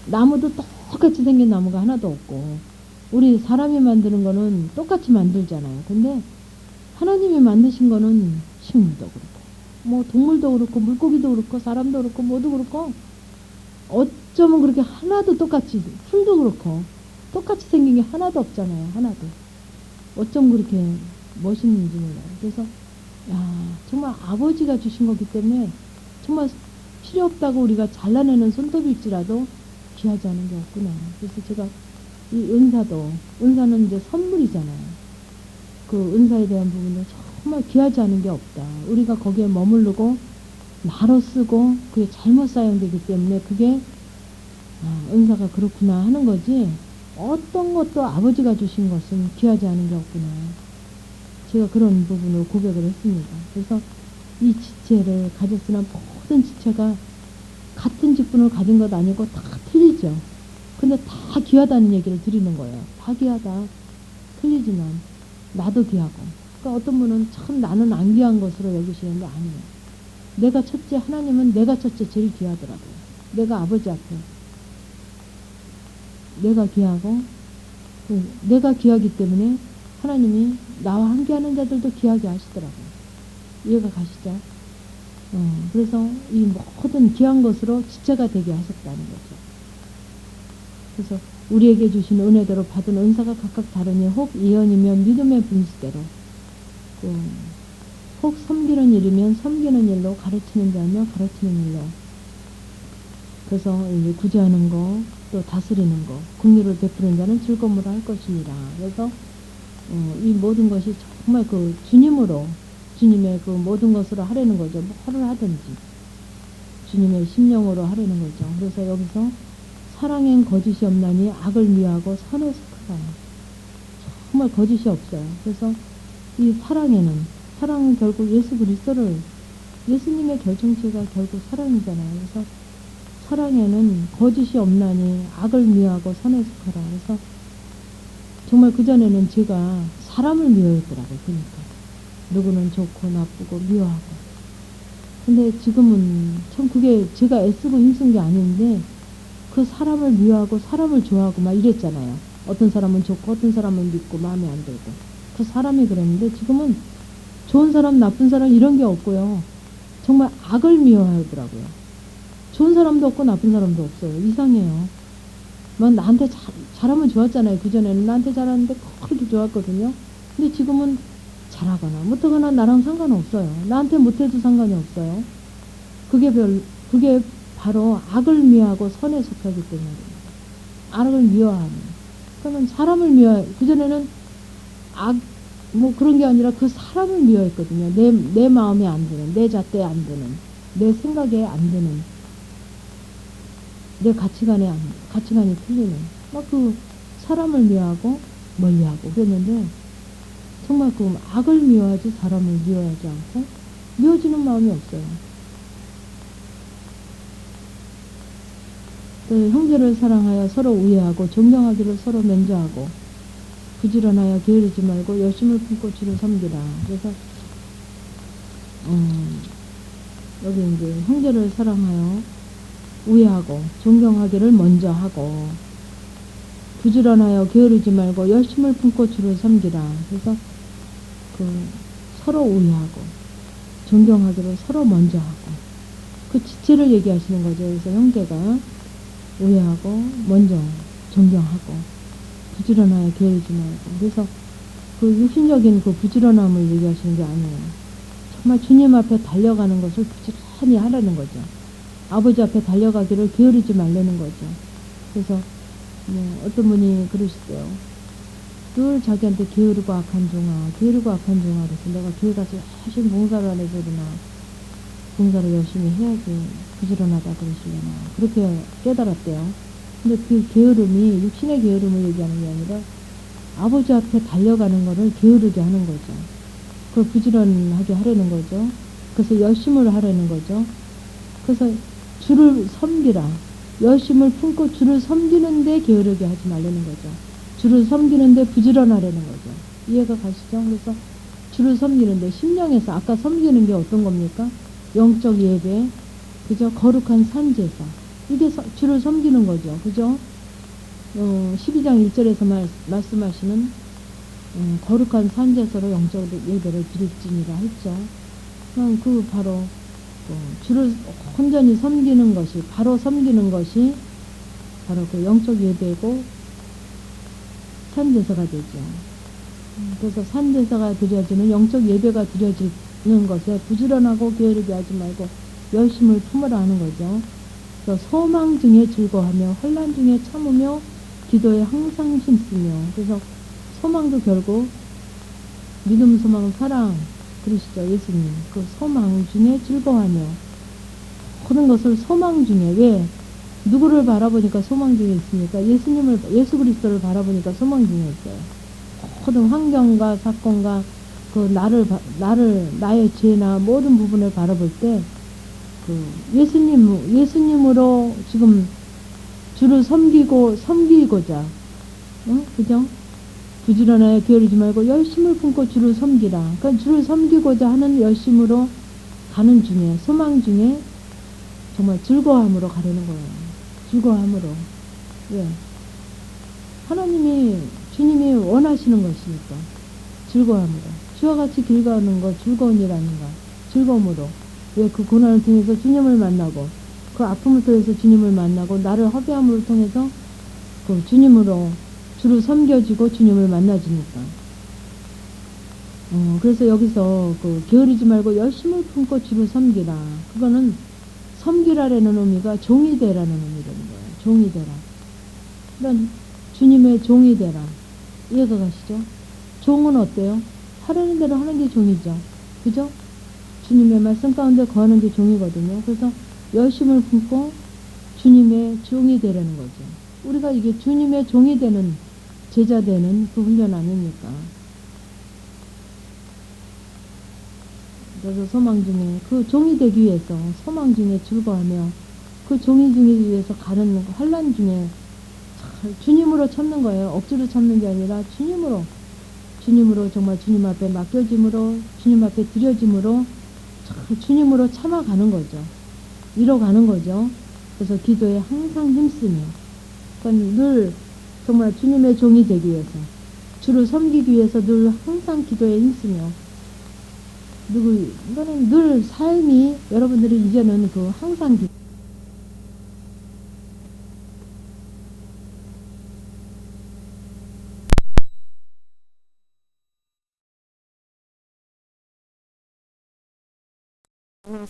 나무도 똑같이 생긴 나무가 하나도 없고, 우리 사람이 만드는 거는 똑같이 만들잖아요. 근데 하나님이 만드신 거는 식물도 그렇고, 동물도 그렇고, 물고기도 그렇고, 사람도 그렇고, 모두 그렇고, 어쩌면 그렇게 하나도 똑같이, 풀도 그렇고, 똑같이 생긴 게 하나도 없잖아요. 하나도. 어쩜 그렇게 멋있는지 몰라요. 그래서, 정말 아버지가 주신 거기 때문에, 정말 필요 없다고 우리가 잘라내는 손톱일지라도 귀하지 않은 게 없구나. 그래서 제가 이 은사는 이제 선물이잖아요. 그 은사에 대한 부분은 정말 귀하지 않은 게 없다. 우리가 거기에 머무르고 나로 쓰고 그게 잘못 사용되기 때문에 그게 은사가 그렇구나 하는 거지, 어떤 것도 아버지가 주신 것은 귀하지 않은 게 없구나. 제가 그런 부분을 고백을 했습니다. 그래서 이 지체를 가졌으나 모든 지체가 같은 직분을 가진 것 아니고 다 틀리죠. 근데 다 귀하다는 얘기를 드리는 거예요. 다 귀하다. 틀리지만 나도 귀하고. 그러니까 어떤 분은 참 나는 안 귀한 것으로 여기시는데 아니에요. 내가 첫째, 하나님은 내가 첫째 제일 귀하더라고요. 내가 아버지 앞에. 내가 귀하고, 내가 귀하기 때문에 하나님이 나와 함께하는 자들도 귀하게 하시더라고요. 이해가 가시죠? 그래서 이 모든 귀한 것으로 지체가 되게 하셨다는 거죠. 그래서 우리에게 주신 은혜대로 받은 은사가 각각 다르니 혹 예언이면 믿음의 분수대로, 혹 섬기는 일이면 섬기는 일로, 가르치는 자면 가르치는 일로. 그래서 구제하는 거, 또 다스리는 거, 긍휼을 베푸는 자는 즐거움으로 할 것이니라. 그래서 이 모든 것이 정말 그 주님으로, 주님의 그 모든 것으로 하려는 거죠. 뭐를 하든지 주님의 심령으로 하려는 거죠. 그래서 여기서 사랑엔 거짓이 없나니 악을 미워하고 선을 속하라. 정말 거짓이 없어요. 그래서 이 사랑은 결국 예수 그리스도를, 예수님의 결정체가 결국 사랑이잖아요. 그래서 사랑에는 거짓이 없나니 악을 미워하고 선에 속하라. 그래서 정말 그전에는 제가 사람을 미워했더라고요. 그러니까 누구는 좋고 나쁘고 미워하고. 근데 지금은 참 그게 제가 애쓰고 힘쓴 게 아닌데, 그 사람을 미워하고 사람을 좋아하고 막 이랬잖아요. 어떤 사람은 좋고 어떤 사람은 믿고 마음에 안 들고. 그 사람이 그랬는데 지금은 좋은 사람 나쁜 사람 이런 게 없고요. 정말 악을 미워하더라고요. 좋은 사람도 없고 나쁜 사람도 없어요. 이상해요. 막 나한테 잘하면 좋았잖아요. 그전에는 나한테 잘하는데 그렇게 좋았거든요. 근데 지금은 잘하거나 못하거나 나랑 상관없어요. 나한테 못해도 상관이 없어요. 그게 바로 악을 미워하고 선에 속하기 때문입니다. 악을 미워하는. 그러면 사람을 그전에는 그런 게 아니라 그 사람을 미워했거든요. 내 마음에 안 드는, 내 잣대에 안 드는, 내 생각에 안 드는, 내 가치관이 틀리는, 막 그 사람을 미워하고 멀리하고 그랬는데, 정말 그 악을 미워하지 사람을 미워하지 않고 미워지는 마음이 없어요. 또 형제를 사랑하여 서로 우애하고 존경하기를 서로 면제하고 부지런하여 게으르지 말고 열심을 품고 주를 섬기라. 그래서 여기 이제 형제를 사랑하여 우애하고 존경하기를 먼저 하고 부지런하여 게으르지 말고 열심을 품고 주를 섬기라. 그래서 서로 우애하고 존경하기를 서로 먼저 하고 그 지체를 얘기하시는 거죠. 그래서 형제가 우애하고 먼저 존경하고 부지런하여 게으르지 말고. 그래서 그 육신적인 그 부지런함을 얘기하시는 게 아니에요. 정말 주님 앞에 달려가는 것을 부지런히 하라는 거죠. 아버지 앞에 달려가기를 게으르지 말라는 거죠. 그래서 어떤 분이 그러시대요. 늘 자기한테 게으르고 악한 종아, 게으르고 악한 종아. 그래서 내가 교회 가서 열심히 봉사를 안 해서 그러나, 봉사를 열심히 해야지 부지런하다 그러시려나. 그렇게 깨달았대요. 근데 그 게으름이 육신의 게으름을 얘기하는 게 아니라 아버지 앞에 달려가는 거를 게으르게 하는 거죠. 그걸 부지런하게 하려는 거죠. 그래서 열심을 하려는 거죠. 그래서 주를 섬기라. 열심을 품고 주를 섬기는데 게으르게 하지 말라는 거죠. 주를 섬기는데 부지런하려는 거죠. 이해가 가시죠? 그래서 주를 섬기는데 심령에서 아까 섬기는 게 어떤 겁니까? 영적 예배, 그죠? 거룩한 산제사. 이게 주를 섬기는 거죠. 그죠? 12장 1절에서 말씀하시는 거룩한 산제사로 영적 예배를 드릴지니라 했죠. 그 바로 주를 온전히 섬기는 것이, 바로 섬기는 것이 바로 그 영적 예배고 산제사가 되죠. 그래서 산제사가 드려지는 영적 예배가 드려지는 것에 부지런하고 게으르게 하지 말고 열심을 품으라 하는 거죠. 그래서 소망 중에 즐거워하며 혼란 중에 참으며 기도에 항상 힘쓰며. 그래서 소망도 결국 믿음, 소망, 사랑 그러시죠. 예수님. 그 소망 중에 즐거워하며 모든 것을 소망 중에. 왜? 누구를 바라보니까 소망 중에 있습니까? 예수 그리스도를 바라보니까 소망 중에 있어요. 모든 환경과 사건과 나의 죄나 모든 부분을 바라볼 때, 예수님으로 지금 주를 섬기고자, 그죠? 부지런하여 게으르지 말고 열심을 품고 주를 섬기라. 그러니까 주를 섬기고자 하는 열심으로 가는 중에, 소망 중에 정말 즐거움으로 가려는 거예요. 즐거움으로. 왜? 하나님이, 주님이 원하시는 것이니까. 즐거움으로. 주와 같이 길 가는 것, 즐거운 일 아닌가. 즐거움으로. 왜? 그 고난을 통해서 주님을 만나고, 그 아픔을 통해서 주님을 만나고, 나를 허비함을 통해서 그 주님으로, 주를 섬겨지고 주님을 만나주니까. 그래서 여기서 그 게으르지 말고 열심을 품고 주를 섬기라. 그거는 섬기라라는 의미가 종이 되라는 의미라는 거예요. 종이 되라. 그러니까 주님의 종이 되라. 이해가 가시죠? 종은 어때요? 하라는 대로 하는 게 종이죠. 그죠? 주님의 말씀 가운데 거하는 게 종이거든요. 그래서 열심을 품고 주님의 종이 되라는 거죠. 우리가 이게 주님의 종이 되는, 제자 되는 그 훈련 아닙니까? 그래서 소망 중에, 그 종이 되기 위해서 소망 중에 즐거워하며 그 종이 되기 위해서 가는 환난 중에 주님으로 참는 거예요. 억지로 참는 게 아니라 주님으로 정말 주님 앞에 맡겨짐으로, 주님 앞에 드려짐으로 주님으로 참아가는 거죠. 이뤄가는 거죠. 그래서 기도에 항상 힘쓰며, 그러니까 늘 정말 주님의 종이 되기 위해서, 주를 섬기기 위해서 늘 항상 기도에 힘쓰며, 이거는 늘 삶이, 여러분들이 이제는 그 항상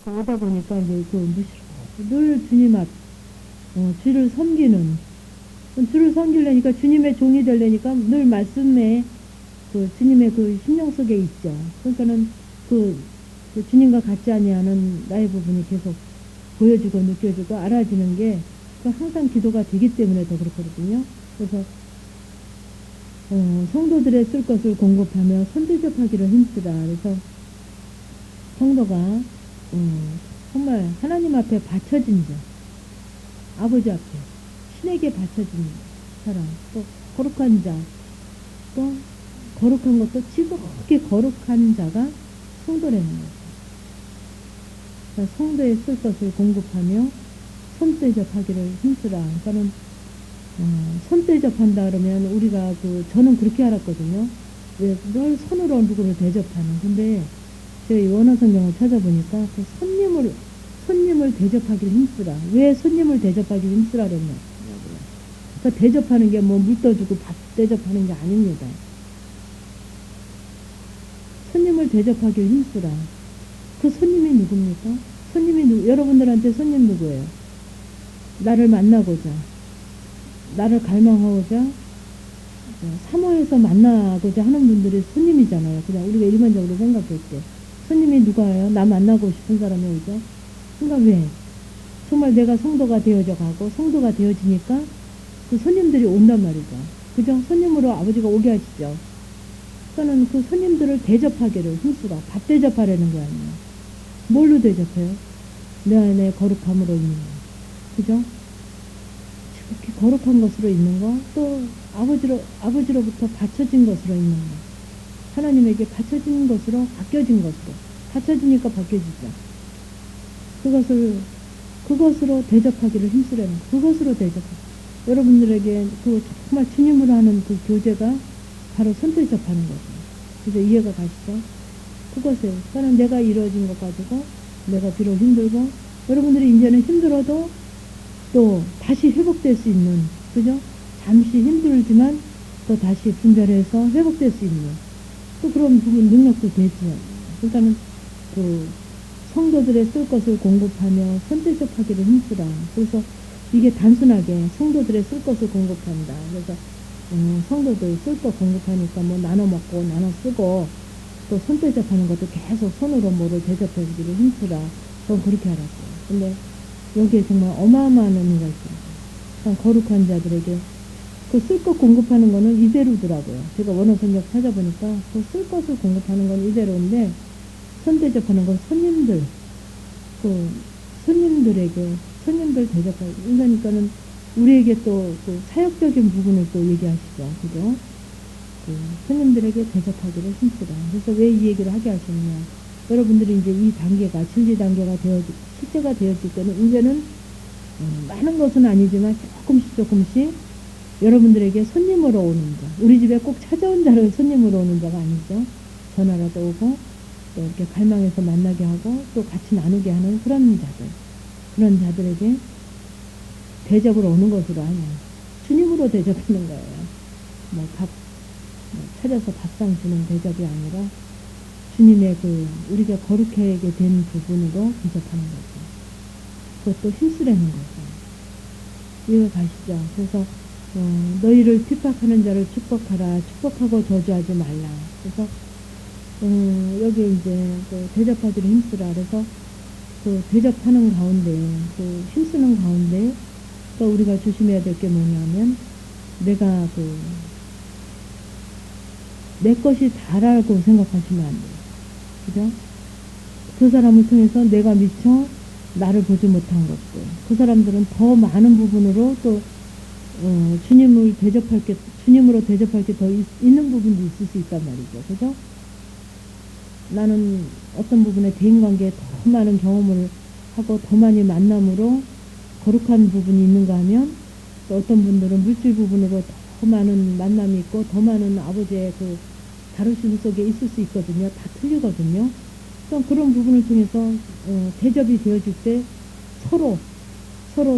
오다 보니까 이제 늘 주님 앞, 주를 섬기는, 주를 섬기려니까 주님의 종이 되려니까 늘 말씀에 그 주님의 그 심령 속에 있죠. 그러니까는 그 주님과 같지 아니하는 나의 부분이 계속 보여지고 느껴지고 알아지는 게 그 항상 기도가 되기 때문에 더 그렇거든요. 그래서 성도들의 쓸 것을 공급하며 선대접하기를 힘쓰라. 그래서 성도가 정말 하나님 앞에 바쳐진 자, 아버지 앞에 신에게 바쳐진 사람, 또 거룩한 자, 또 거룩한 것도 지극히 거룩한 자가 성도라는 거죠. 그러니까 성도의 쓸 것을 공급하며 손대접하기를 힘쓰라. 그러니까는 손대접한다 그러면 우리가 저는 그렇게 알았거든요. 왜 늘 손으로 누구를 대접하는. 근데 제가 원어 성경을 찾아보니까 그 손님을 대접하기를 힘쓰라. 왜 손님을 대접하기를 힘쓰라 그랬냐. 그러니까 대접하는 게 뭐 물 떠주고 밥 대접하는 게 아닙니다. 손님을 대접하기를 힘쓰라. 그 손님이 누굽니까? 여러분들한테 손님 누구예요? 나를 만나고자, 나를 갈망하고자, 사모해서 만나고자 하는 분들이 손님이잖아요. 그냥 우리가 일반적으로 생각할 때. 손님이 누가예요? 나 만나고 싶은 사람이 오죠? 그러니까 왜? 정말 내가 성도가 되어져 가고 성도가 되어지니까 그 손님들이 온단 말이죠. 그죠? 손님으로 아버지가 오게 하시죠. 그러니까는 그 손님들을 대접하기를 힘쓰라. 밥 대접하려는 게 아니에요. 뭘로 대접해요? 내 안에 거룩함으로 있는 거. 그죠? 그렇게 거룩한 것으로 있는 거, 또 아버지로부터 바쳐진 것으로 있는 거. 하나님에게 바쳐진 것으로, 바뀌어진 것으로. 바쳐지니까 바뀌어지죠. 그것으로 대접하기를 힘쓰라는 거. 그것으로 대접하고. 여러분들에게 정말 주님으로 하는 그 교제가 바로 손대접하는 거죠. 그래서 이해가 가시죠? 그것에, 그러니까 내가 이루어진 것 가지고 내가 비록 힘들고, 여러분들이 이제는 힘들어도 또 다시 회복될 수 있는, 그죠? 잠시 힘들지만 또 다시 분별해서 회복될 수 있는 또 그런 부분 능력도 되죠. 그러니까는 그 성도들의 쓸 것을 공급하며 선대접하기를 힘쓰라. 그래서 이게 단순하게 성도들의 쓸 것을 공급한다. 그래서 성도들 쓸 것 공급하니까 뭐 나눠 먹고 나눠 쓰고 또 손대접하는 것도 계속 손으로 뭐를 대접해주기를 힘쓰라. 전 그렇게 알았어요. 근데 여기에 정말 어마어마한 의미가 있어요. 참 거룩한 자들에게 그 쓸 것 공급하는 거는 이대로더라고요. 제가 원어 성경 찾아보니까 그 쓸 것을 공급하는 건 이대로인데 손대접하는 건 손님들 대접하고, 그러니까는 우리에게 또 그 사역적인 부분을 또 얘기하시죠. 그죠? 그 손님들에게 대접하기를 힘쓰라. 그래서 왜 이 얘기를 하게 하셨냐. 여러분들이 이제 이 단계가, 진리 단계가 실제가 되었을 때는, 이제는 많은 것은 아니지만 조금씩 여러분들에게 손님으로 오는 자, 우리 집에 꼭 찾아온 자를 손님으로 오는 자가 아니죠. 전화라도 오고, 또 이렇게 갈망해서 만나게 하고, 또 같이 나누게 하는 그런 자들, 그런 자들에게 대접으로 오는 것으로 하냐. 주님으로 대접하는 거예요. 차려서 밥상 주는 대접이 아니라 주님의 우리가 거룩하게 된 부분으로 대접하는 거죠. 그것도 힘쓰라는 거죠. 이해가 가시죠? 그래서 너희를 핍박하는 자를 축복하라. 축복하고 저주하지 말라. 그래서 여기 이제 대접하기를 힘쓰라. 그래서 대접하는 가운데, 힘쓰는 가운데 또 우리가 조심해야 될 게 뭐냐면, 내가 내 것이 다라고 생각하시면 안 돼요. 그죠? 그 사람을 통해서 내가 미처 나를 보지 못한 것들, 그 사람들은 더 많은 부분으로 또 주님으로 대접할 게 더 있는 부분도 있을 수 있단 말이죠. 그죠? 나는 어떤 부분에 대인관계에 더 많은 경험을 하고 더 많이 만남으로 거룩한 부분이 있는가 하면, 또 어떤 분들은 물질 부분으로 더 많은 만남이 있고 더 많은 아버지의 다루심 속에 있을 수 있거든요. 다 틀리거든요. 그런 부분을 통해서 대접이 되어질 때 서로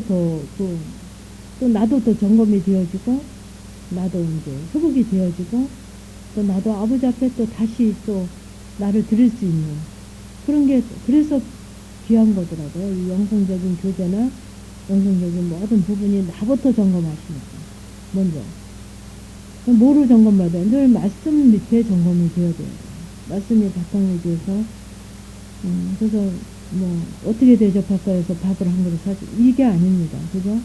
또 나도 또 점검이 되어지고, 나도 이제 회복이 되어지고, 또 나도 아버지 앞에 또 다시 또 나를 드릴 수 있는 그런 게, 그래서 귀한 거더라고요. 이 영성적인 교제나 영성적인 모든 부분이 나부터 점검하시니까. 먼저 뭐로 점검받아요? 늘 말씀 밑에 점검이 되어야 돼요. 말씀이 바탕이 돼서 그래서 어떻게 대접할까 해서 밥을 한 그릇 사지, 이게 아닙니다. 그죠?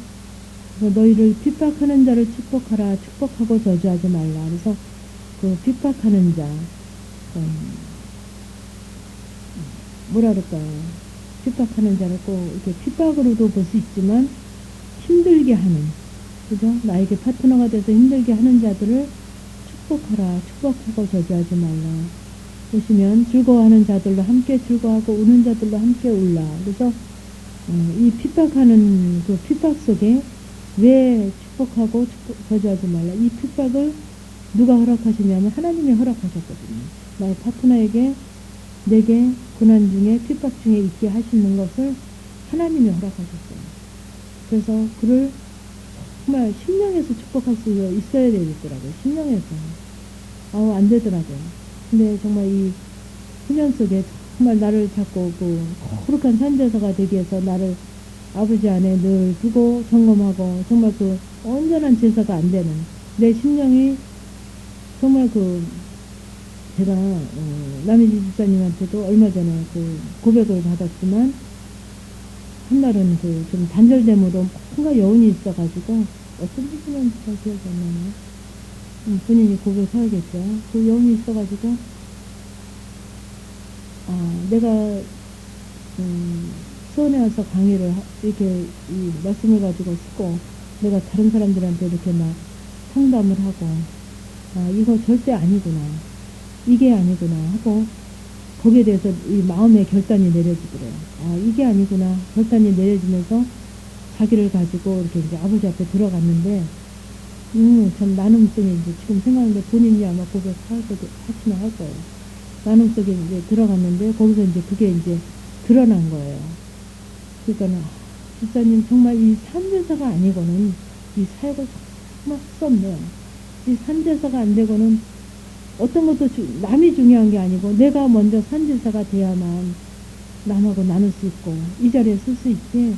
그래서 너희를 핍박하는 자를 축복하라. 축복하고 저주하지 말라. 그래서 핍박하는 자, 뭐라 그럴까요? 핍박하는 자를 꼭 이렇게 핍박으로도 볼 수 있지만, 힘들게 하는, 그죠? 나에게 파트너가 돼서 힘들게 하는 자들을 축복하라. 축복하고 저주하지 말라. 보시면 즐거워하는 자들로 함께 즐거워하고 우는 자들로 함께 울라. 그래서 이 핍박하는 핍박 속에 왜 축복하고 저주하지 말라. 이 핍박을 누가 허락하시냐면 하나님이 허락하셨거든요. 나의 파트너에게, 내게 고난 중에 핍박 중에 있게 하시는 것을 하나님이 허락하셨어요. 그래서 그를 정말 심령에서 축복할 수 있어야 되겠더라고요. 심령에서. 안 되더라고요. 근데 정말 이 훈련 속에 정말 나를 잡고 거룩한 산제사가 되기 위해서 나를 아버지 안에 늘 두고 점검하고, 정말 온전한 제사가 안 되는 내 심령이 정말 제가 남희지 집사님한테도 얼마 전에 고백을 받았지만, 한날은 좀 단절됨으로 뭔가 여운이 있어가지고, 어떤 분인지 잘 기억이 안 나네요. 본인이 고백해야겠죠. 여운이 있어가지고, 내가 수원에 와서 강의를 이렇게 이 말씀을 가지고 쓰고, 내가 다른 사람들한테 이렇게 막 상담을 하고, 이거 절대 아니구나, 이게 아니구나 하고, 거기에 대해서 이 마음의 결단이 내려지더래요. 이게 아니구나 결단이 내려지면서 자기를 가지고 이렇게 이제 아버지 앞에 들어갔는데, 참 나눔성이 이제 지금 생각하는데, 본인이 아마 하시나 할 거예요. 나눔성에 이제 들어갔는데, 거기서 이제 그게 이제 드러난 거예요. 그러니까는, 집사님 정말 이 산제사가 아니고는 이 사역을 정말 할 수 없네요. 이 산제사가 안 되고는 어떤 것도 남이 중요한 게 아니고, 내가 먼저 산제사가 돼야만 남하고 나눌 수 있고, 이 자리에 쓸 수 있지.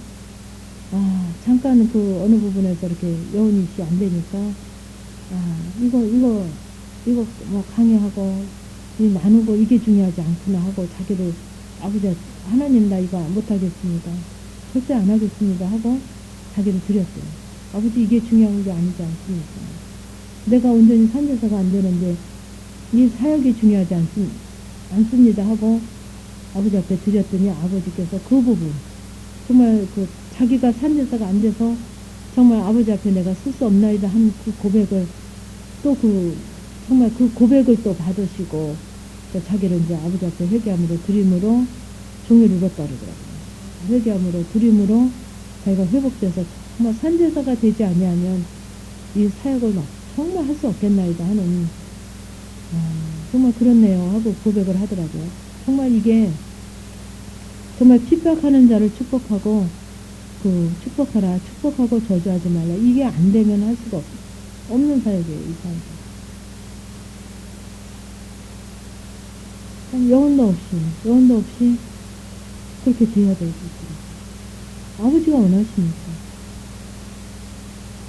잠깐 어느 부분에서 이렇게 여운이 안 되니까, 이거 강의하고, 나누고 이게 중요하지 않구나 하고, 자기를 아버지, 하나님 나 이거 못하겠습니다. 절대 안 하겠습니다 하고, 자기를 드렸어요. 아버지 이게 중요한 게 아니지 않습니까? 내가 온전히 산제사가 안 되는데, 이 사역이 중요하지 않습니다 하고, 아버지 앞에 드렸더니 아버지께서 그 부분, 정말 자기가 산제사가 안 돼서 정말 아버지 앞에 내가 쓸 수 없나이다 한 고백을 또 정말 그 고백을 또 받으시고 또 자기를 이제 아버지 앞에 회개함으로 드림으로 종이를 잃었다 그러더라고요. 회개함으로 드림으로 자기가 회복돼서 정말 산제사가 되지 아니하면 이 사역을 막 정말 할 수 없겠나이다 하는 정말 그렇네요 하고 고백을 하더라고요. 정말 이게 정말 핍박하는 자를 축복하고 축복하라 축복하고 저주하지 말라 이게 안 되면 할 수가 없는 사역이에요. 이 사역은 영혼도 없이 그렇게 돼야 되고 아버지가 원하십니까?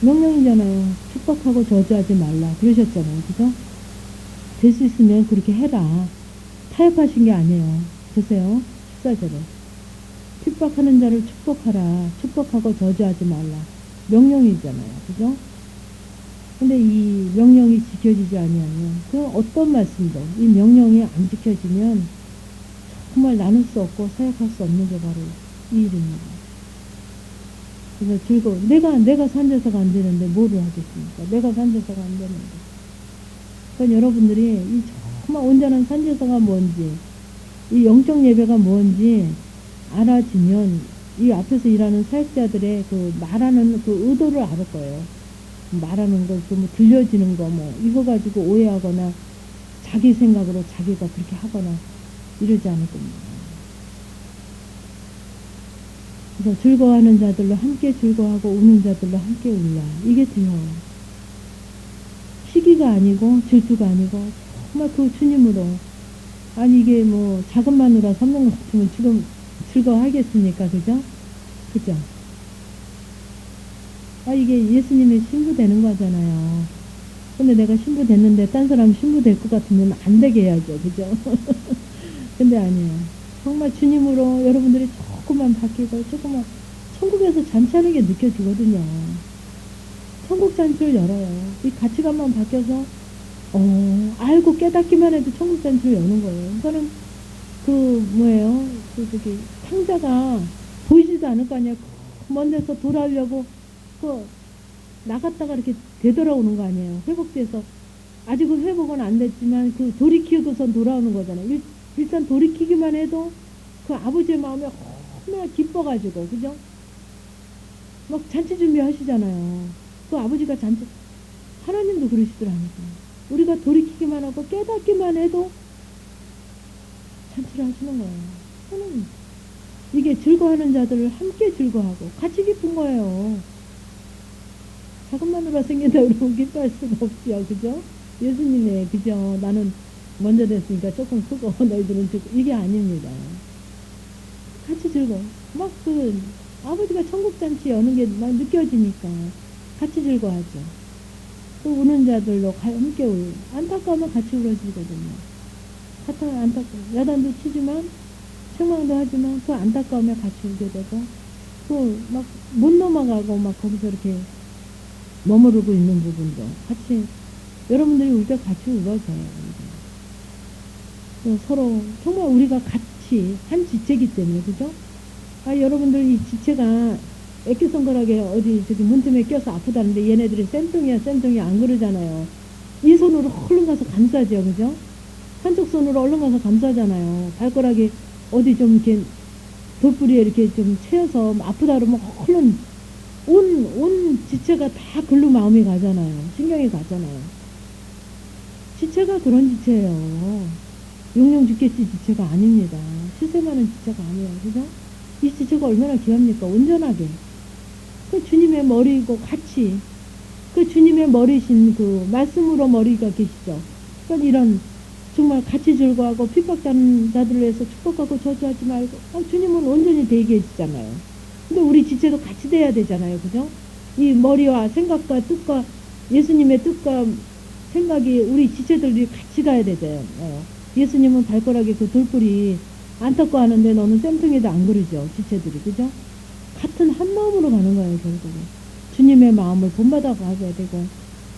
명령이잖아요. 축복하고 저주하지 말라 그러셨잖아요. 그죠? 될 수 있으면 그렇게 해라. 타협하신 게 아니에요. 보세요. 14절에 핍박하는 자를 축복하라. 축복하고 저주하지 말라. 명령이잖아요. 그죠? 근데 이 명령이 지켜지지 아니하면 그 어떤 말씀도 이 명령이 안 지켜지면 정말 나눌 수 없고 사역할 수 없는 게 바로 이 일입니다. 그래서 내가 산제사가 안 되는데 뭐를 하겠습니까? 내가 산제사가 안 되는데. 그러니까 여러분들이 이 정말 온전한 산제사가 뭔지, 이 영적 예배가 뭔지 알아지면 이 앞에서 일하는 사역자들의 그 말하는 그 의도를 알 거예요. 말하는 거, 뭐 들려지는 거, 뭐, 이거 가지고 오해하거나 자기 생각으로 자기가 그렇게 하거나 이러지 않을 겁니다. 그래서 즐거워하는 자들로 함께 즐거워하고 우는 자들로 함께 울라. 이게 두려워요. 시기가 아니고 질투가 아니고 정말 그 주님으로 아니 이게 뭐 작은 마누라 삼는 것 같으면 지금 즐거워하겠습니까? 그죠? 그죠? 이게 예수님의 신부 되는 거잖아요. 근데 내가 신부 됐는데 딴 사람 신부 될 것 같으면 안 되게 해야죠. 그죠? 근데 아니에요. 정말 주님으로 여러분들이 조금만 바뀌고 조금만 천국에서 잔치하는 게 느껴지거든요. 천국 잔치를 열어요. 이 가치관만 바뀌어서 알고 깨닫기만 해도 천국 잔치를 여는 거예요. 그거는 뭐예요? 탕자가 보이지도 않을 거 아니에요. 먼 데서 돌아오려고 나갔다가 이렇게 되돌아오는 거 아니에요. 회복돼서 아직은 회복은 안 됐지만 돌이키고선 돌아오는 거잖아요. 일단 돌이키기만 해도 그 아버지의 마음이 얼마나 기뻐가지고 그죠? 막 잔치 준비하시잖아요. 그 아버지가 하나님도 그러시더라고요. 우리가 돌이키기만 하고 깨닫기만 해도 잔치를 하시는 거예요. 하나님. 이게 즐거워하는 자들을 함께 즐거워하고 같이 기쁜 거예요. 작은 마누라 생긴다 그러면 기뻐할 수가 없지요. 그죠? 예수님의 그죠? 나는 먼저 됐으니까 조금 크고 너희들은 이게 아닙니다. 같이 즐거워. 아버지가 천국잔치 여는 게 막 느껴지니까 같이 즐거워하죠. 또 우는 자들로 함께 울고 안타까우면 같이 울어주거든요. 안타까워. 야단도 치지만 책망도 하지만 그 안타까움에 같이 울게 되고 못 넘어가고 거기서 이렇게 머무르고 있는 부분도 같이 여러분들이 울 때 같이 울어줘요. 서로 정말 우리가 같이 한 지체이기 때문에 그죠? 여러분들 이 지체가 액기손가락에 어디 문틈에 껴서 아프다는데 얘네들이 쌤통이야 안 그러잖아요. 이 손으로 얼른 가서 감싸죠. 그죠? 한쪽 손으로 얼른 가서 감싸잖아요. 발가락에 어디 좀 이렇게 돌뿌리에 이렇게 좀 채여서 아프다 그러면 얼른 온 지체가 다 글로 마음이 가잖아요. 신경이 가잖아요. 지체가 그런 지체예요. 용용 죽겠지 지체가 아닙니다. 시세 많은 지체가 아니에요. 그죠? 이 지체가 얼마나 귀합니까? 온전하게. 그 주님의 머리이고 같이 그 주님의 머리신 그 말씀으로 머리가 계시죠. 그러니까 이런 정말 같이 즐거워하고 핍박하는 자들을 위해서 축복하고 저주하지 말고 주님은 온전히 되게 해주잖아요. 근데 우리 지체도 같이 돼야 되잖아요. 그죠? 이 머리와 생각과 뜻과 예수님의 뜻과 생각이 우리 지체들이 같이 가야 되잖아요. 예수님은 발가락에 그 돌뿌리 안타까워 하는데 너는 쌤통에도 안 그러죠. 지체들이. 그죠? 같은 한 마음으로 가는 거예요. 결국은. 주님의 마음을 본받아 가야 되고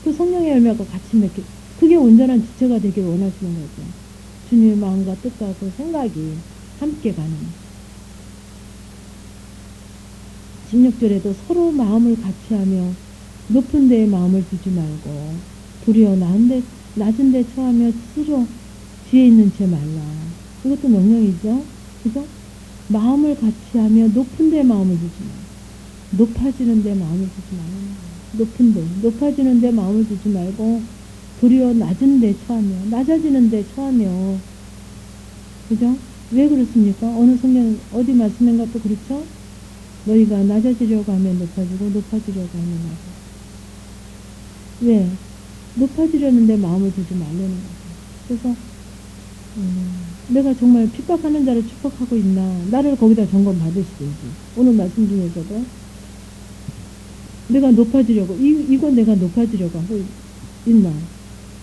그 성령의 열매가 같이 맺게 그게 온전한 지체가 되길 원하시는 거죠. 주님의 마음과 뜻과 그 생각이 함께 가는 16절에도 서로 마음을 같이 하며 높은 데에 마음을 두지 말고 도리어 나은데 낮은 데 처하며 스스로 지혜 있는 채 말라. 이것도 명령이죠. 그죠? 마음을 같이 하며 높은 데 마음을 두지 마. 높아지는 데 마음을 두지 말라. 높은 데, 높아지는 데 마음을 두지 말고 도리어 낮은 데 처하며, 낮아지는 데 처하며. 그죠? 왜 그렇습니까? 어느 성경, 어디 말씀인가 또 그렇죠? 너희가 낮아지려고 하면 높아지고, 높아지려고 하면 낮아지고. 왜? 높아지려는데 마음을 두지 말라는 거죠. 그래서 내가 정말 핍박하는 자를 축복하고 있나, 나를 거기다 점검 받을 수도 있지. 오늘 말씀 중에서도 내가 높아지려고, 이거 내가 높아지려고 하고 있나,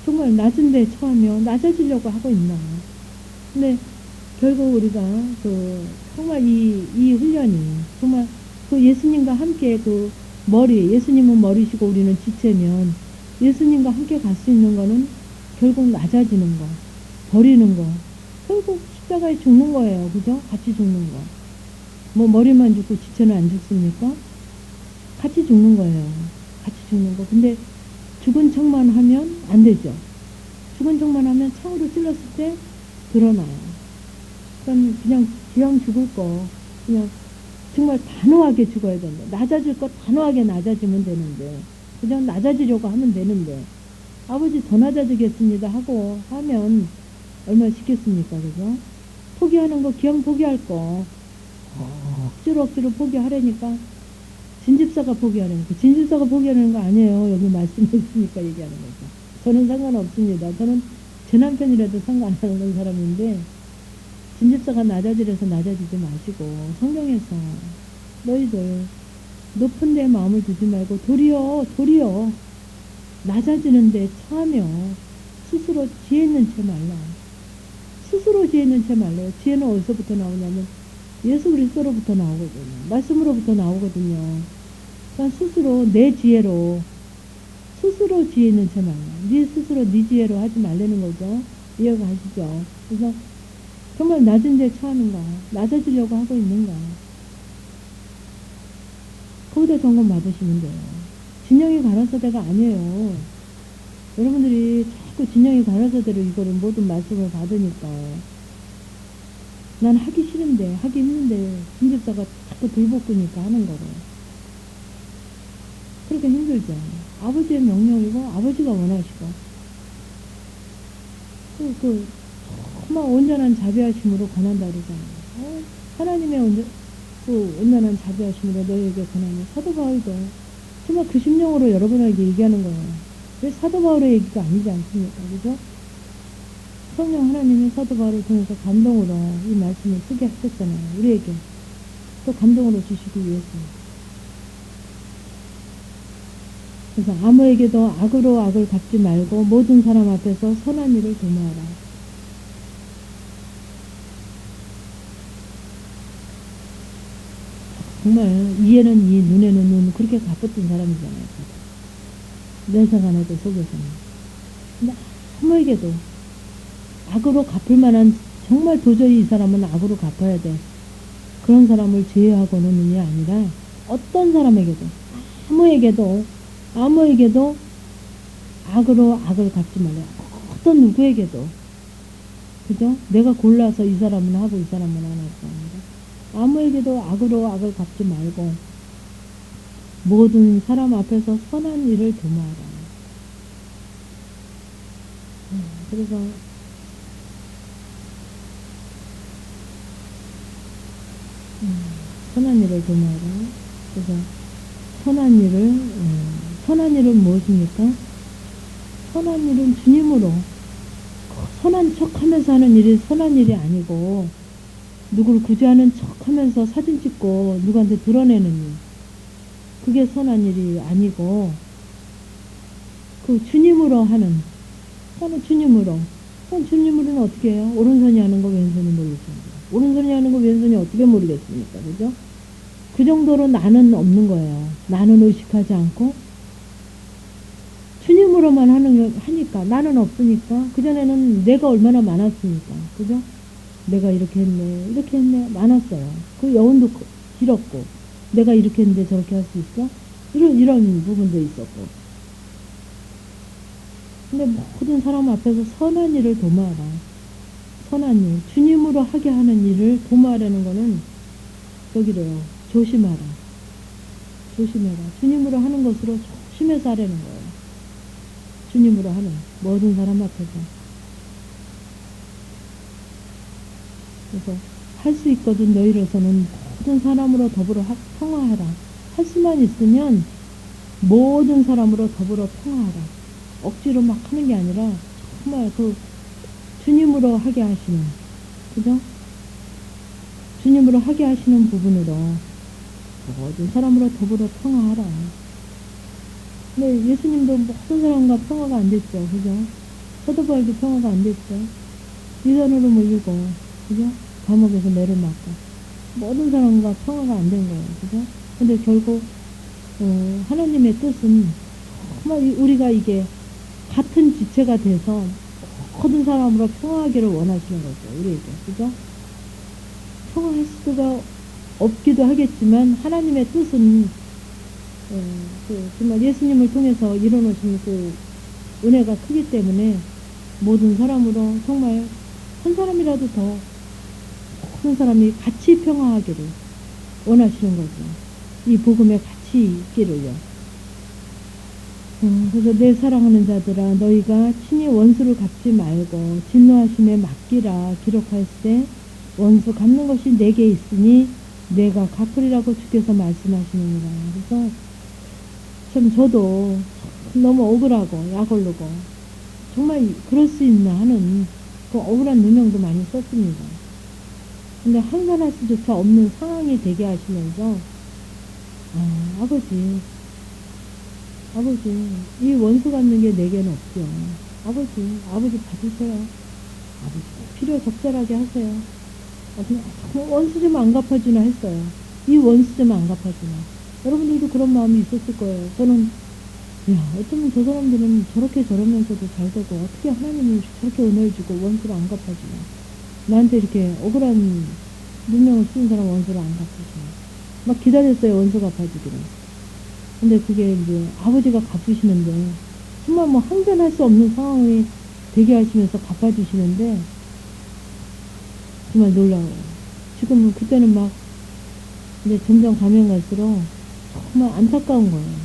정말 낮은 데 처하며 낮아지려고 하고 있나. 근데 결국 우리가 정말 이 훈련이 정말 그 예수님과 함께 예수님은 머리시고 우리는 지체면 예수님과 함께 갈 수 있는 거는 결국 낮아지는 거, 버리는 거, 결국 십자가에 죽는 거예요. 그죠? 같이 죽는 거. 뭐 머리만 죽고 지체는 안 죽습니까? 같이 죽는 거예요. 같이 죽는 거. 근데 죽은 척만 하면 안 되죠. 죽은 척만 하면 창으로 찔렀을 때 드러나요. 그냥 죽을 거, 그냥 정말 단호하게 죽어야 된다. 낮아질 거 단호하게 낮아지면 되는데, 그냥 낮아지려고 하면 되는데, 아버지 더 낮아지겠습니다 하고 하면 얼마나 쉽겠습니까? 그죠? 포기하는 거, 기왕 포기할 거, 억지로 포기하려니까, 진집사가 포기하려니까, 진집사가 포기하는 거 아니에요. 여기 말씀했으니까 얘기하는 거죠. 저는 상관없습니다. 저는 제 남편이라도 상관 안 하는 사람인데, 진집사가 낮아지려서 낮아지지 마시고, 성경에서 너희들 높은 데 마음을 두지 말고 도리어 낮아지는 데 처하며 스스로 지혜 있는 채 말라. 스스로 지혜 있는 채 말라요. 지혜는 어디서부터 나오냐면 예수 그리스도로부터 나오거든요. 말씀으로부터 나오거든요. 그러니까 스스로 내 지혜로 스스로 지혜 있는 채 말라. 네 스스로 네 지혜로 하지 말라는 거죠. 이해가 가시죠? 그래서 정말 낮은 데 처하는가, 낮아지려고 하고 있는가, 거기다 점검 받으시면 돼요. 진영이 가라사대가 아니에요. 여러분들이 자꾸 진영이 가라사대로 이거를 모든 말씀을 받으니까 난 하기 싫은데, 하기 힘든데 진집사가 자꾸 들볶으니까 하는 거고. 그렇게 힘들죠. 아버지의 명령이고 아버지가 원하시고 정말 온전한 자비하심으로 권한다 그러잖아요. 하나님의 온전한 자비하심으로 너희에게 권하며. 사도 바울도 정말 그 심령으로 여러분에게 얘기하는 거예요. 왜 사도 바울의 얘기가 아니지 않습니까? 그죠? 성령 하나님이 사도 바울을 통해서 감동으로 이 말씀을 쓰게 하셨잖아요. 우리에게 또 감동으로 주시기 위해서. 그래서 아무에게도 악으로 악을 갚지 말고 모든 사람 앞에서 선한 일을 도모하라. 정말 이에는 이, 눈에는 눈, 그렇게 갚았던 사람이잖아요. 면상안에도 속에서는. 근데 아무에게도 악으로 갚을 만한, 정말 도저히 이 사람은 악으로 갚아야 돼, 그런 사람을 제외하고는 이 아니라 어떤 사람에게도, 아무에게도 악으로 악을 갚지 말아요. 어떤 누구에게도. 그죠? 내가 골라서 이 사람은 하고 이 사람은 안 할 거 아니라 아무에게도 악으로 악을 갚지 말고 모든 사람 앞에서 선한 일을 도모하라. 그래서 선한 일을 도모하라. 그래서 선한 일은 무엇입니까? 선한 일은 주님으로 선한 척 하면서 하는 일이 선한 일이 아니고, 누구를 구제하는 척 하면서 사진 찍고 누구한테 드러내는 일, 그게 선한 일이 아니고, 그 주님으로 하는, 주님으로는 어떻게 해요? 오른손이 하는 거 왼손이 모르죠. 오른손이 하는 거 왼손이 어떻게 모르겠습니까? 그죠? 그 정도로 나는 없는 거예요. 나는 의식하지 않고 주님으로만 하니까, 나는 없으니까. 그전에는 내가 얼마나 많았습니까? 그죠? 내가 이렇게 했네, 많았어요. 그 여운도 길었고, 내가 이렇게 했는데 저렇게 할 수 있어? 이런 부분도 있었고. 근데 모든 사람 앞에서 선한 일을 도모하라. 선한 일, 주님으로 하게 하는 일을 도모하라는 거는 여기래요. 조심하라. 조심해라. 주님으로 하는 것으로 조심해서 하라는 거예요. 주님으로 하는 모든 사람 앞에서. 그래서 할 수 있거든 너희로서는 모든 사람으로 더불어 평화하라. 할 수만 있으면 모든 사람으로 더불어 평화하라. 억지로 막 하는 게 아니라 정말 그 주님으로 하게 하시는, 그죠? 주님으로 하게 하시는 부분으로 모든 사람으로 더불어 평화하라. 근데 예수님도 모든 사람과 평화가 안 됐죠. 그죠? 서도바에도 평화가 안 됐죠. 이단으로 몰리고, 그죠? 감옥에서 매를 맞고. 모든 사람과 평화가 안 된 거예요. 그죠? 근데 결국, 하나님의 뜻은 정말 우리가 이게 같은 지체가 돼서 모든 사람으로 평화하기를 원하시는 거죠. 우리에게. 그죠? 평화할 수가 없기도 하겠지만, 하나님의 뜻은, 정말 예수님을 통해서 이뤄놓으신 그 은혜가 크기 때문에 모든 사람으로 정말 한 사람이라도 더 모든 사람이 같이 평화하기를 원하시는 거죠. 이 복음에 같이 있기를요. 그래서 내 사랑하는 자들아 너희가 친히 원수를 갚지 말고 진노하심에 맡기라 기록할 때 원수 갚는 것이 내게 있으니 내가 갚으리라고 주께서 말씀하시느니라. 그래서 참 저도 너무 억울하고 약올르고 정말 그럴 수 있나 하는 그 억울한 누명도 많이 썼습니다. 근데 항산할 수조차 없는 상황이 되게 하시면서 아버지 이 원수 갚는 게 내게는 없죠. 아버지 받으세요. 아버지 필요 적절하게 하세요. 원수 좀 안 갚아주나 했어요. 이 원수 좀 안 갚아주나. 여러분들도 그런 마음이 있었을 거예요. 저는 어쩌면 저 사람들은 저렇게 저러면서도 잘 되고 어떻게 하나님이 저렇게 은혜를 주고 원수를 안 갚아주나. 나한테 이렇게 억울한 누명을 쓰는 사람 원수를 안 갚아주나. 막 기다렸어요. 원수 갚아주기를. 근데 그게 이제 아버지가 갚으시는데 정말 뭐 항변할 수 없는 상황이 되게 하시면서 갚아주시는데 정말 놀라워요. 지금은 그때는 막 이제 점점 가면 갈수록 정말 안타까운 거예요.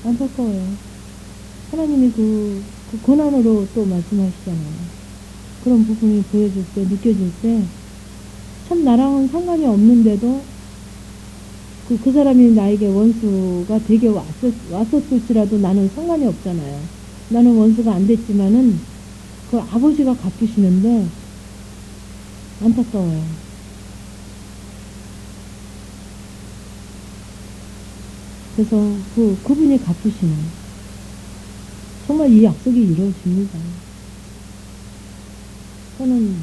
안타까워요. 하나님이 그 고난으로 또 말씀하시잖아요. 그런 부분이 보여질 때, 느껴질 때, 참 나랑은 상관이 없는데도 그 사람이 나에게 원수가 되게 왔었을지라도 나는 상관이 없잖아요. 나는 원수가 안 됐지만은 그 아버지가 갚으시는데 안타까워요. 그래서 그분이 갚으시는 정말 이 약속이 이루어집니다. 저는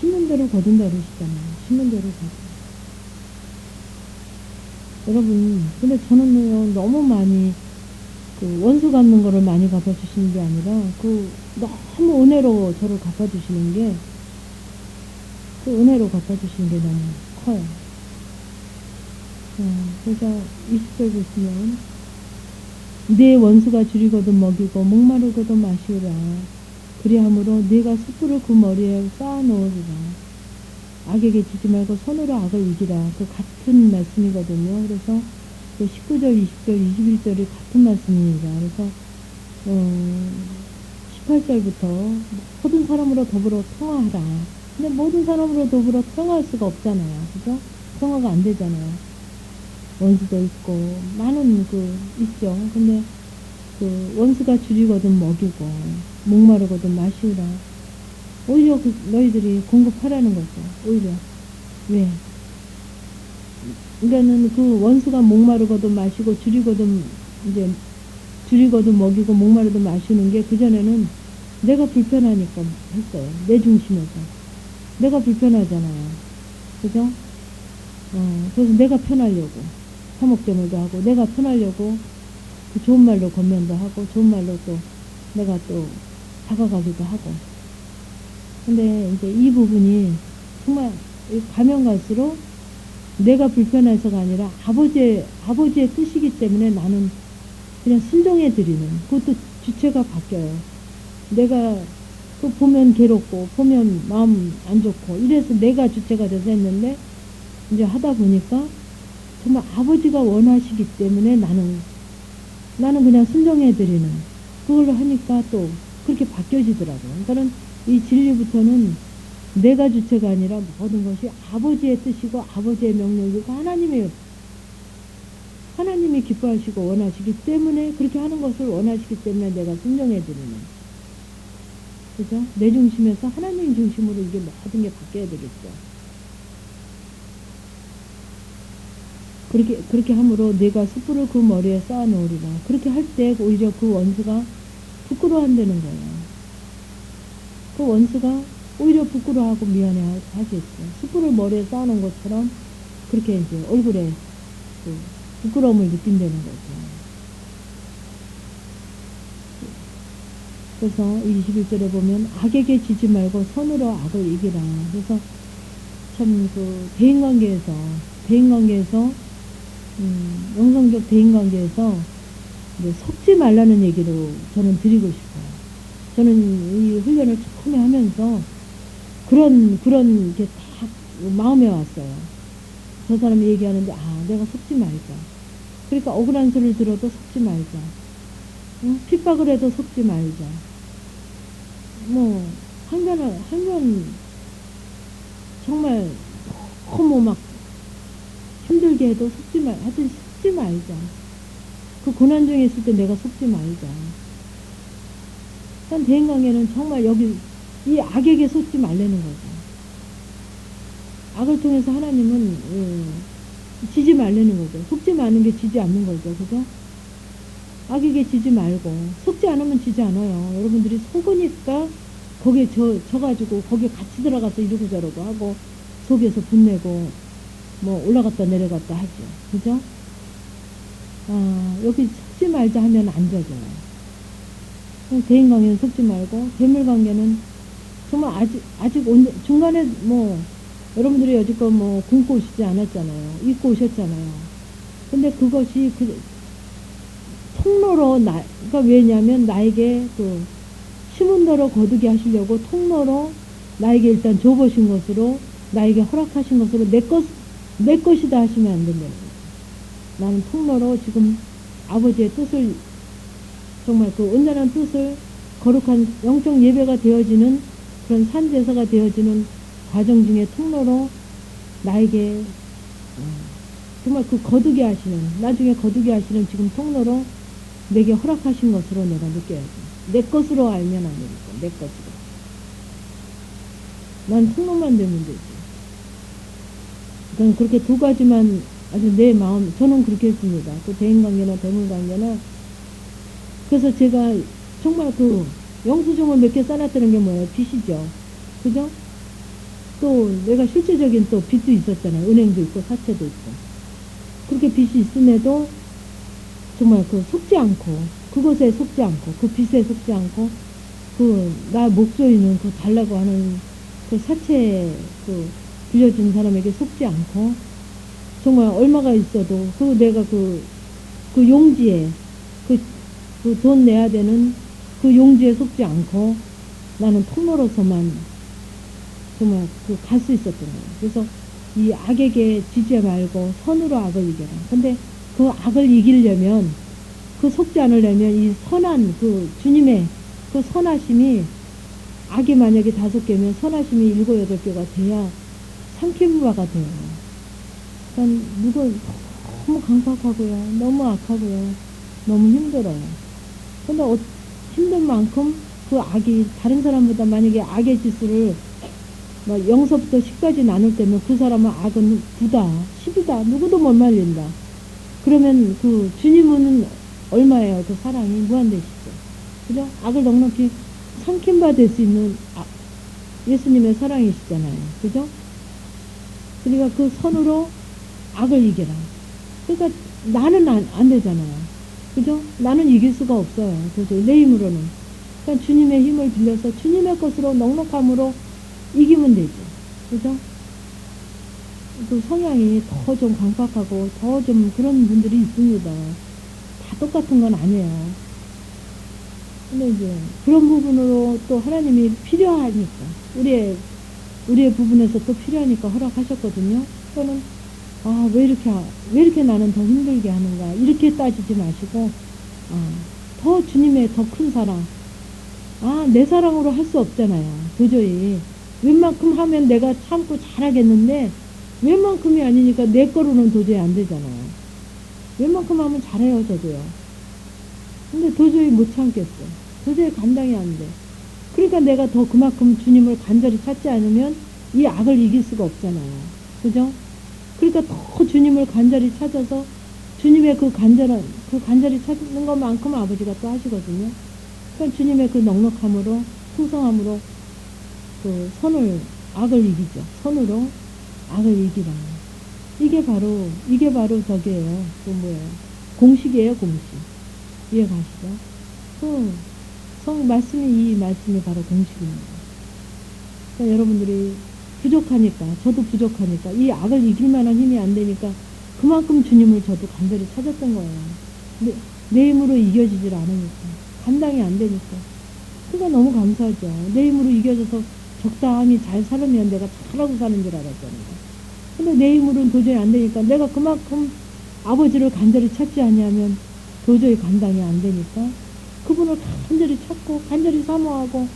심는 대로 거둔다 그러시잖아요. 심는 대로 거둔다. 여러분, 근데 저는 너무 많이 원수 갚는 거를 많이 갚아주시는 게 아니라 너무 은혜로 저를 갚아주시는 게 은혜로 갚아주시는 게 너무 커요. 그래서 20절 보시면 내 원수가 줄이거든 먹이고 목마르거든 마시우라. 그리함으로 네가 숯불을 그 머리에 쌓아놓으리라. 악에게 지지 말고 손으로 악을 이기라. 그 같은 말씀이거든요. 그래서 19절, 20절, 21절이 같은 말씀입니다. 그래서 18절부터 모든 사람으로 더불어 평화하라. 근데 모든 사람으로 더불어 평화할 수가 없잖아요. 그죠? 평화가 안 되잖아요. 원수도 있고 많은 있죠. 근데 원수가 줄이거든 먹이고 목마르거든 마시우라. 오히려 너희들이 공급하라는 거죠. 오히려 왜? 그러니까는 원수가 목마르거든 마시고 줄이거든 먹이고 목마르거든 마시는 게 그전에는 내가 불편하니까 했어요. 내 중심에서 내가 불편하잖아요. 그죠? 그래서 내가 편하려고 사목제물도 하고 내가 편하려고 좋은 말로 권면도 하고 좋은 말로 또 내가 또 다가가기도 하고. 근데 이제 이 부분이 정말 가면 갈수록 내가 불편해서가 아니라 아버지의 뜻이기 때문에 나는 그냥 순종해 드리는, 그것도 주체가 바뀌어요. 내가 그 보면 괴롭고 보면 마음 안 좋고 이래서 내가 주체가 돼서 했는데, 이제 하다 보니까 정말 아버지가 원하시기 때문에 나는 그냥 순종해 드리는 그걸로 하니까 또 그렇게 바뀌어지더라고요. 그러니까는 이 진리부터는 내가 주체가 아니라 모든 것이 아버지의 뜻이고 아버지의 명령이고 하나님이 기뻐하시고 원하시기 때문에, 그렇게 하는 것을 원하시기 때문에 내가 순종해 드리는, 그죠? 내 중심에서 하나님 중심으로 이게 모든 게 바뀌어야 되겠죠. 그렇게 함으로 내가 숯불을 그 머리에 쌓아 놓으리라. 그렇게 할 때 오히려 그 원수가 부끄러워한다는 거예요. 그 원수가 오히려 부끄러워하고 미안해 하겠죠. 숯불을 머리에 쌓아 놓은 것처럼 그렇게 이제 얼굴에 그 부끄러움을 느낀다는 거죠. 그래서 21절에 보면 악에게 지지 말고 선으로 악을 이기라. 그래서 참 그 대인관계에서 영성적 대인관계에서 속지 말라는 얘기를 저는 드리고 싶어요. 저는 이 훈련을 처음에 하면서 그런 게 딱 마음에 왔어요. 저 사람이 얘기하는데 내가 속지 말자. 그러니까 억울한 소리를 들어도 속지 말자. 핍박을 해도 속지 말자. 하면 정말 너무 막 힘들게 해도 하여튼 속지 말자. 그 고난 중에 있을 때 내가 속지 말자. 한 대인관계는 정말 여기 이 악에게 속지 말라는 거죠. 악을 통해서 하나님은 지지 말라는 거죠. 속지 마는 게 지지 않는 거죠. 그죠? 악에게 지지 말고, 속지 않으면 지지 않아요. 여러분들이 속으니까 거기에 져가지고 거기에 같이 들어가서 이러고 저러고 하고 속에서 분내고 올라갔다 내려갔다 하죠. 그죠? 여기 속지 말자 하면 안 져져요. 대인관계는 속지 말고, 재물관계는 정말 아직 중간에 여러분들이 여지껏 굶고 오시지 않았잖아요. 입고 오셨잖아요. 근데 그것이 통로로 그러니까 왜냐면 나에게 심은 대로 거두게 하시려고 통로로 나에게 일단 줘보신 것으로, 나에게 허락하신 것으로 내 것이다 하시면 안 된다는 거죠. 나는 통로로 지금 아버지의 뜻을, 정말 그 온전한 뜻을, 거룩한 영적 예배가 되어지는 그런 산제사가 되어지는 과정 중에 통로로 나에게 정말 그 거두게 하시는, 나중에 거두게 하시는 지금 통로로 내게 허락하신 것으로 내가 느껴야지. 내 것으로 알면 안 되니까, 내 것으로. 난 통로만 되면 되지. 그러니까 그렇게 두 가지만 아주 내 마음, 저는 그렇게 했습니다. 그 대인관계나 대물관계나. 그래서 제가 정말 영수증을 몇 개 써놨다는 게 뭐예요? 빚이죠. 그죠? 또 내가 실제적인 또 빚도 있었잖아요. 은행도 있고 사채도 있고. 그렇게 빚이 있음에도 정말 속지 않고, 그것에 속지 않고, 그 빚에 속지 않고, 나 목소리는 달라고 하는 사채 빌려준 사람에게 속지 않고, 정말 얼마가 있어도 내가 용지에 돈 내야 되는 용지에 속지 않고 나는 통로로서만 정말 갈 수 있었던 거예요. 그래서 이 악에게 지지 말고 선으로 악을 이겨라. 근데 그 악을 이기려면, 속지 않으려면 이 선한 주님의 선하심이, 악이 만약에 5개면 선하심이 7, 8개가 돼야 삼키는 바가 돼요. 그러니까 너무 강팍하고요. 너무 악하고요. 너무 힘들어요. 근데 힘든 만큼 그 악이 다른 사람보다, 만약에 악의 지수를 0서부터 10까지 나눌 때면 그 사람은 악은 9다, 10이다, 누구도 못 말린다. 그러면 주님은 얼마예요? 그 사랑이 무한되시죠. 그죠? 악을 넉넉히 삼킴바 될 수 있는 예수님의 사랑이시잖아요. 그죠? 그러니까 그 선으로 악을 이겨라. 그러니까 나는 안 되잖아요. 그죠? 나는 이길 수가 없어요. 도저히 내 힘으로는. 그러니까 주님의 힘을 빌려서 주님의 것으로 넉넉함으로 이기면 되죠. 그죠? 성향이 더 좀 강팍하고 더 좀 그런 분들이 있습니다. 다 똑같은 건 아니에요. 근데 이제 그런 부분으로 또 하나님이 필요하니까, 우리의 부분에서 또 필요하니까 허락하셨거든요. 그거는, 왜 이렇게 나는 더 힘들게 하는가, 이렇게 따지지 마시고, 더 주님의 더 큰 사랑, 내 사랑으로 할 수 없잖아요. 도저히. 웬만큼 하면 내가 참고 잘하겠는데, 웬만큼이 아니니까 내 거로는 도저히 안 되잖아요. 웬만큼 하면 잘해요, 저도요. 근데 도저히 못 참겠어. 도저히 감당이 안 돼. 그러니까 내가 더 그만큼 주님을 간절히 찾지 않으면 이 악을 이길 수가 없잖아요. 그죠? 그러니까 더 주님을 간절히 찾아서 주님의 그 간절히 찾는 것만큼 아버지가 또 하시거든요. 그러니까 주님의 그 넉넉함으로, 풍성함으로 그 악을 이기죠. 선으로 악을 이기라. 이게 바로 저기예요. 그 뭐예요? 공식이에요, 공식. 이해가시죠? 이 말씀이 바로 공식입니다. 그러니까 여러분들이 부족하니까, 저도 부족하니까, 이 악을 이길 만한 힘이 안 되니까, 그만큼 주님을 저도 간절히 찾았던 거예요. 근데 내 힘으로 이겨지질 않으니까, 감당이 안 되니까. 그러니까 너무 감사하죠. 내 힘으로 이겨져서 적당히 잘 살으면 내가 잘하고 사는 줄 알았잖아요. 근데 내 힘으로는 도저히 안 되니까, 내가 그만큼 아버지를 간절히 찾지 않냐면 도저히 감당이 안 되니까, 그분을 간절히 찾고 간절히 사모하고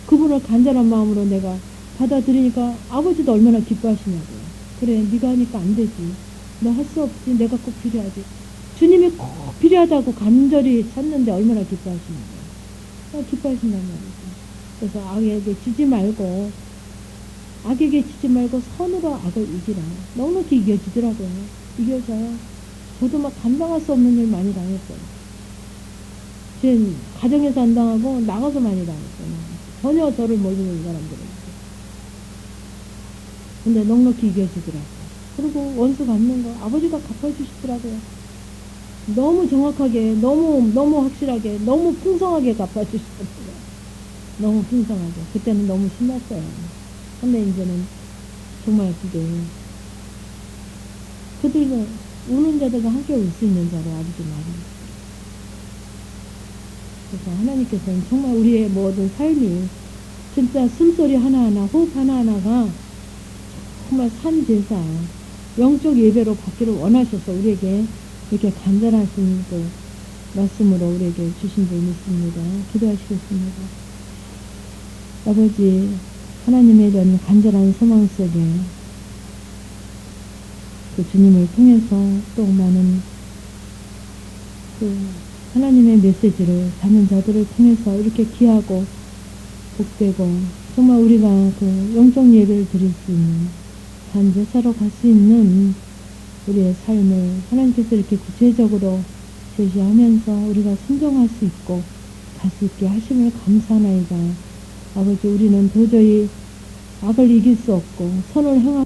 그분을 간절한 마음으로 내가 받아들이니까 아버지도 얼마나 기뻐하시냐고요. 그래, 네가 하니까 안 되지. 너 할 수 없지. 내가 꼭 필요하지. 주님이 꼭 필요하다고 간절히 찾는데 얼마나 기뻐하시냐고요. 기뻐하신단 말이죠. 그래서 악에게 지지 말고 선으로 악을 이기라. 넉넉히 이겨지더라고요. 이겨져요. 저도 막 감당할 수 없는 일 많이 당했어요. 제 가정에서 안 당하고 나가서 많이 당했어요. 전혀 저를 모르는 사람들은. 근데 넉넉히 이겨지더라고요. 그리고 원수 갚는 거 아버지가 갚아주시더라고요. 너무 정확하게, 너무 확실하게, 너무 풍성하게 갚아주시더라고요. 너무 풍성하게. 그때는 너무 신났어요. 근데 이제는 정말 그들과 우는 자들과 함께 울 수 있는 자로 아버지 말입니다. 그래서 하나님께서는 정말 우리의 모든 삶이 진짜 숨소리 하나하나, 호흡 하나하나가 정말 산제사, 영적 예배로 받기를 원하셔서 우리에게 이렇게 간절하신 그 말씀으로 우리에게 주신 줄 믿습니다. 기도하시겠습니다. 아버지, 하나님의 이런 간절한 소망 속에 그 주님을 통해서 또 많은 그 하나님의 메시지를 받는 자들을 통해서 이렇게 귀하고 복되고 정말 우리가 그 영적 예배를 드릴 수 있는 산제사로 갈 수 있는 우리의 삶을 하나님께서 이렇게 구체적으로 제시하면서 우리가 순종할 수 있고 갈 수 있게 하심을 감사하나이다. 아버지, 우리는 도저히 악을 이길 수 없고 선을 행할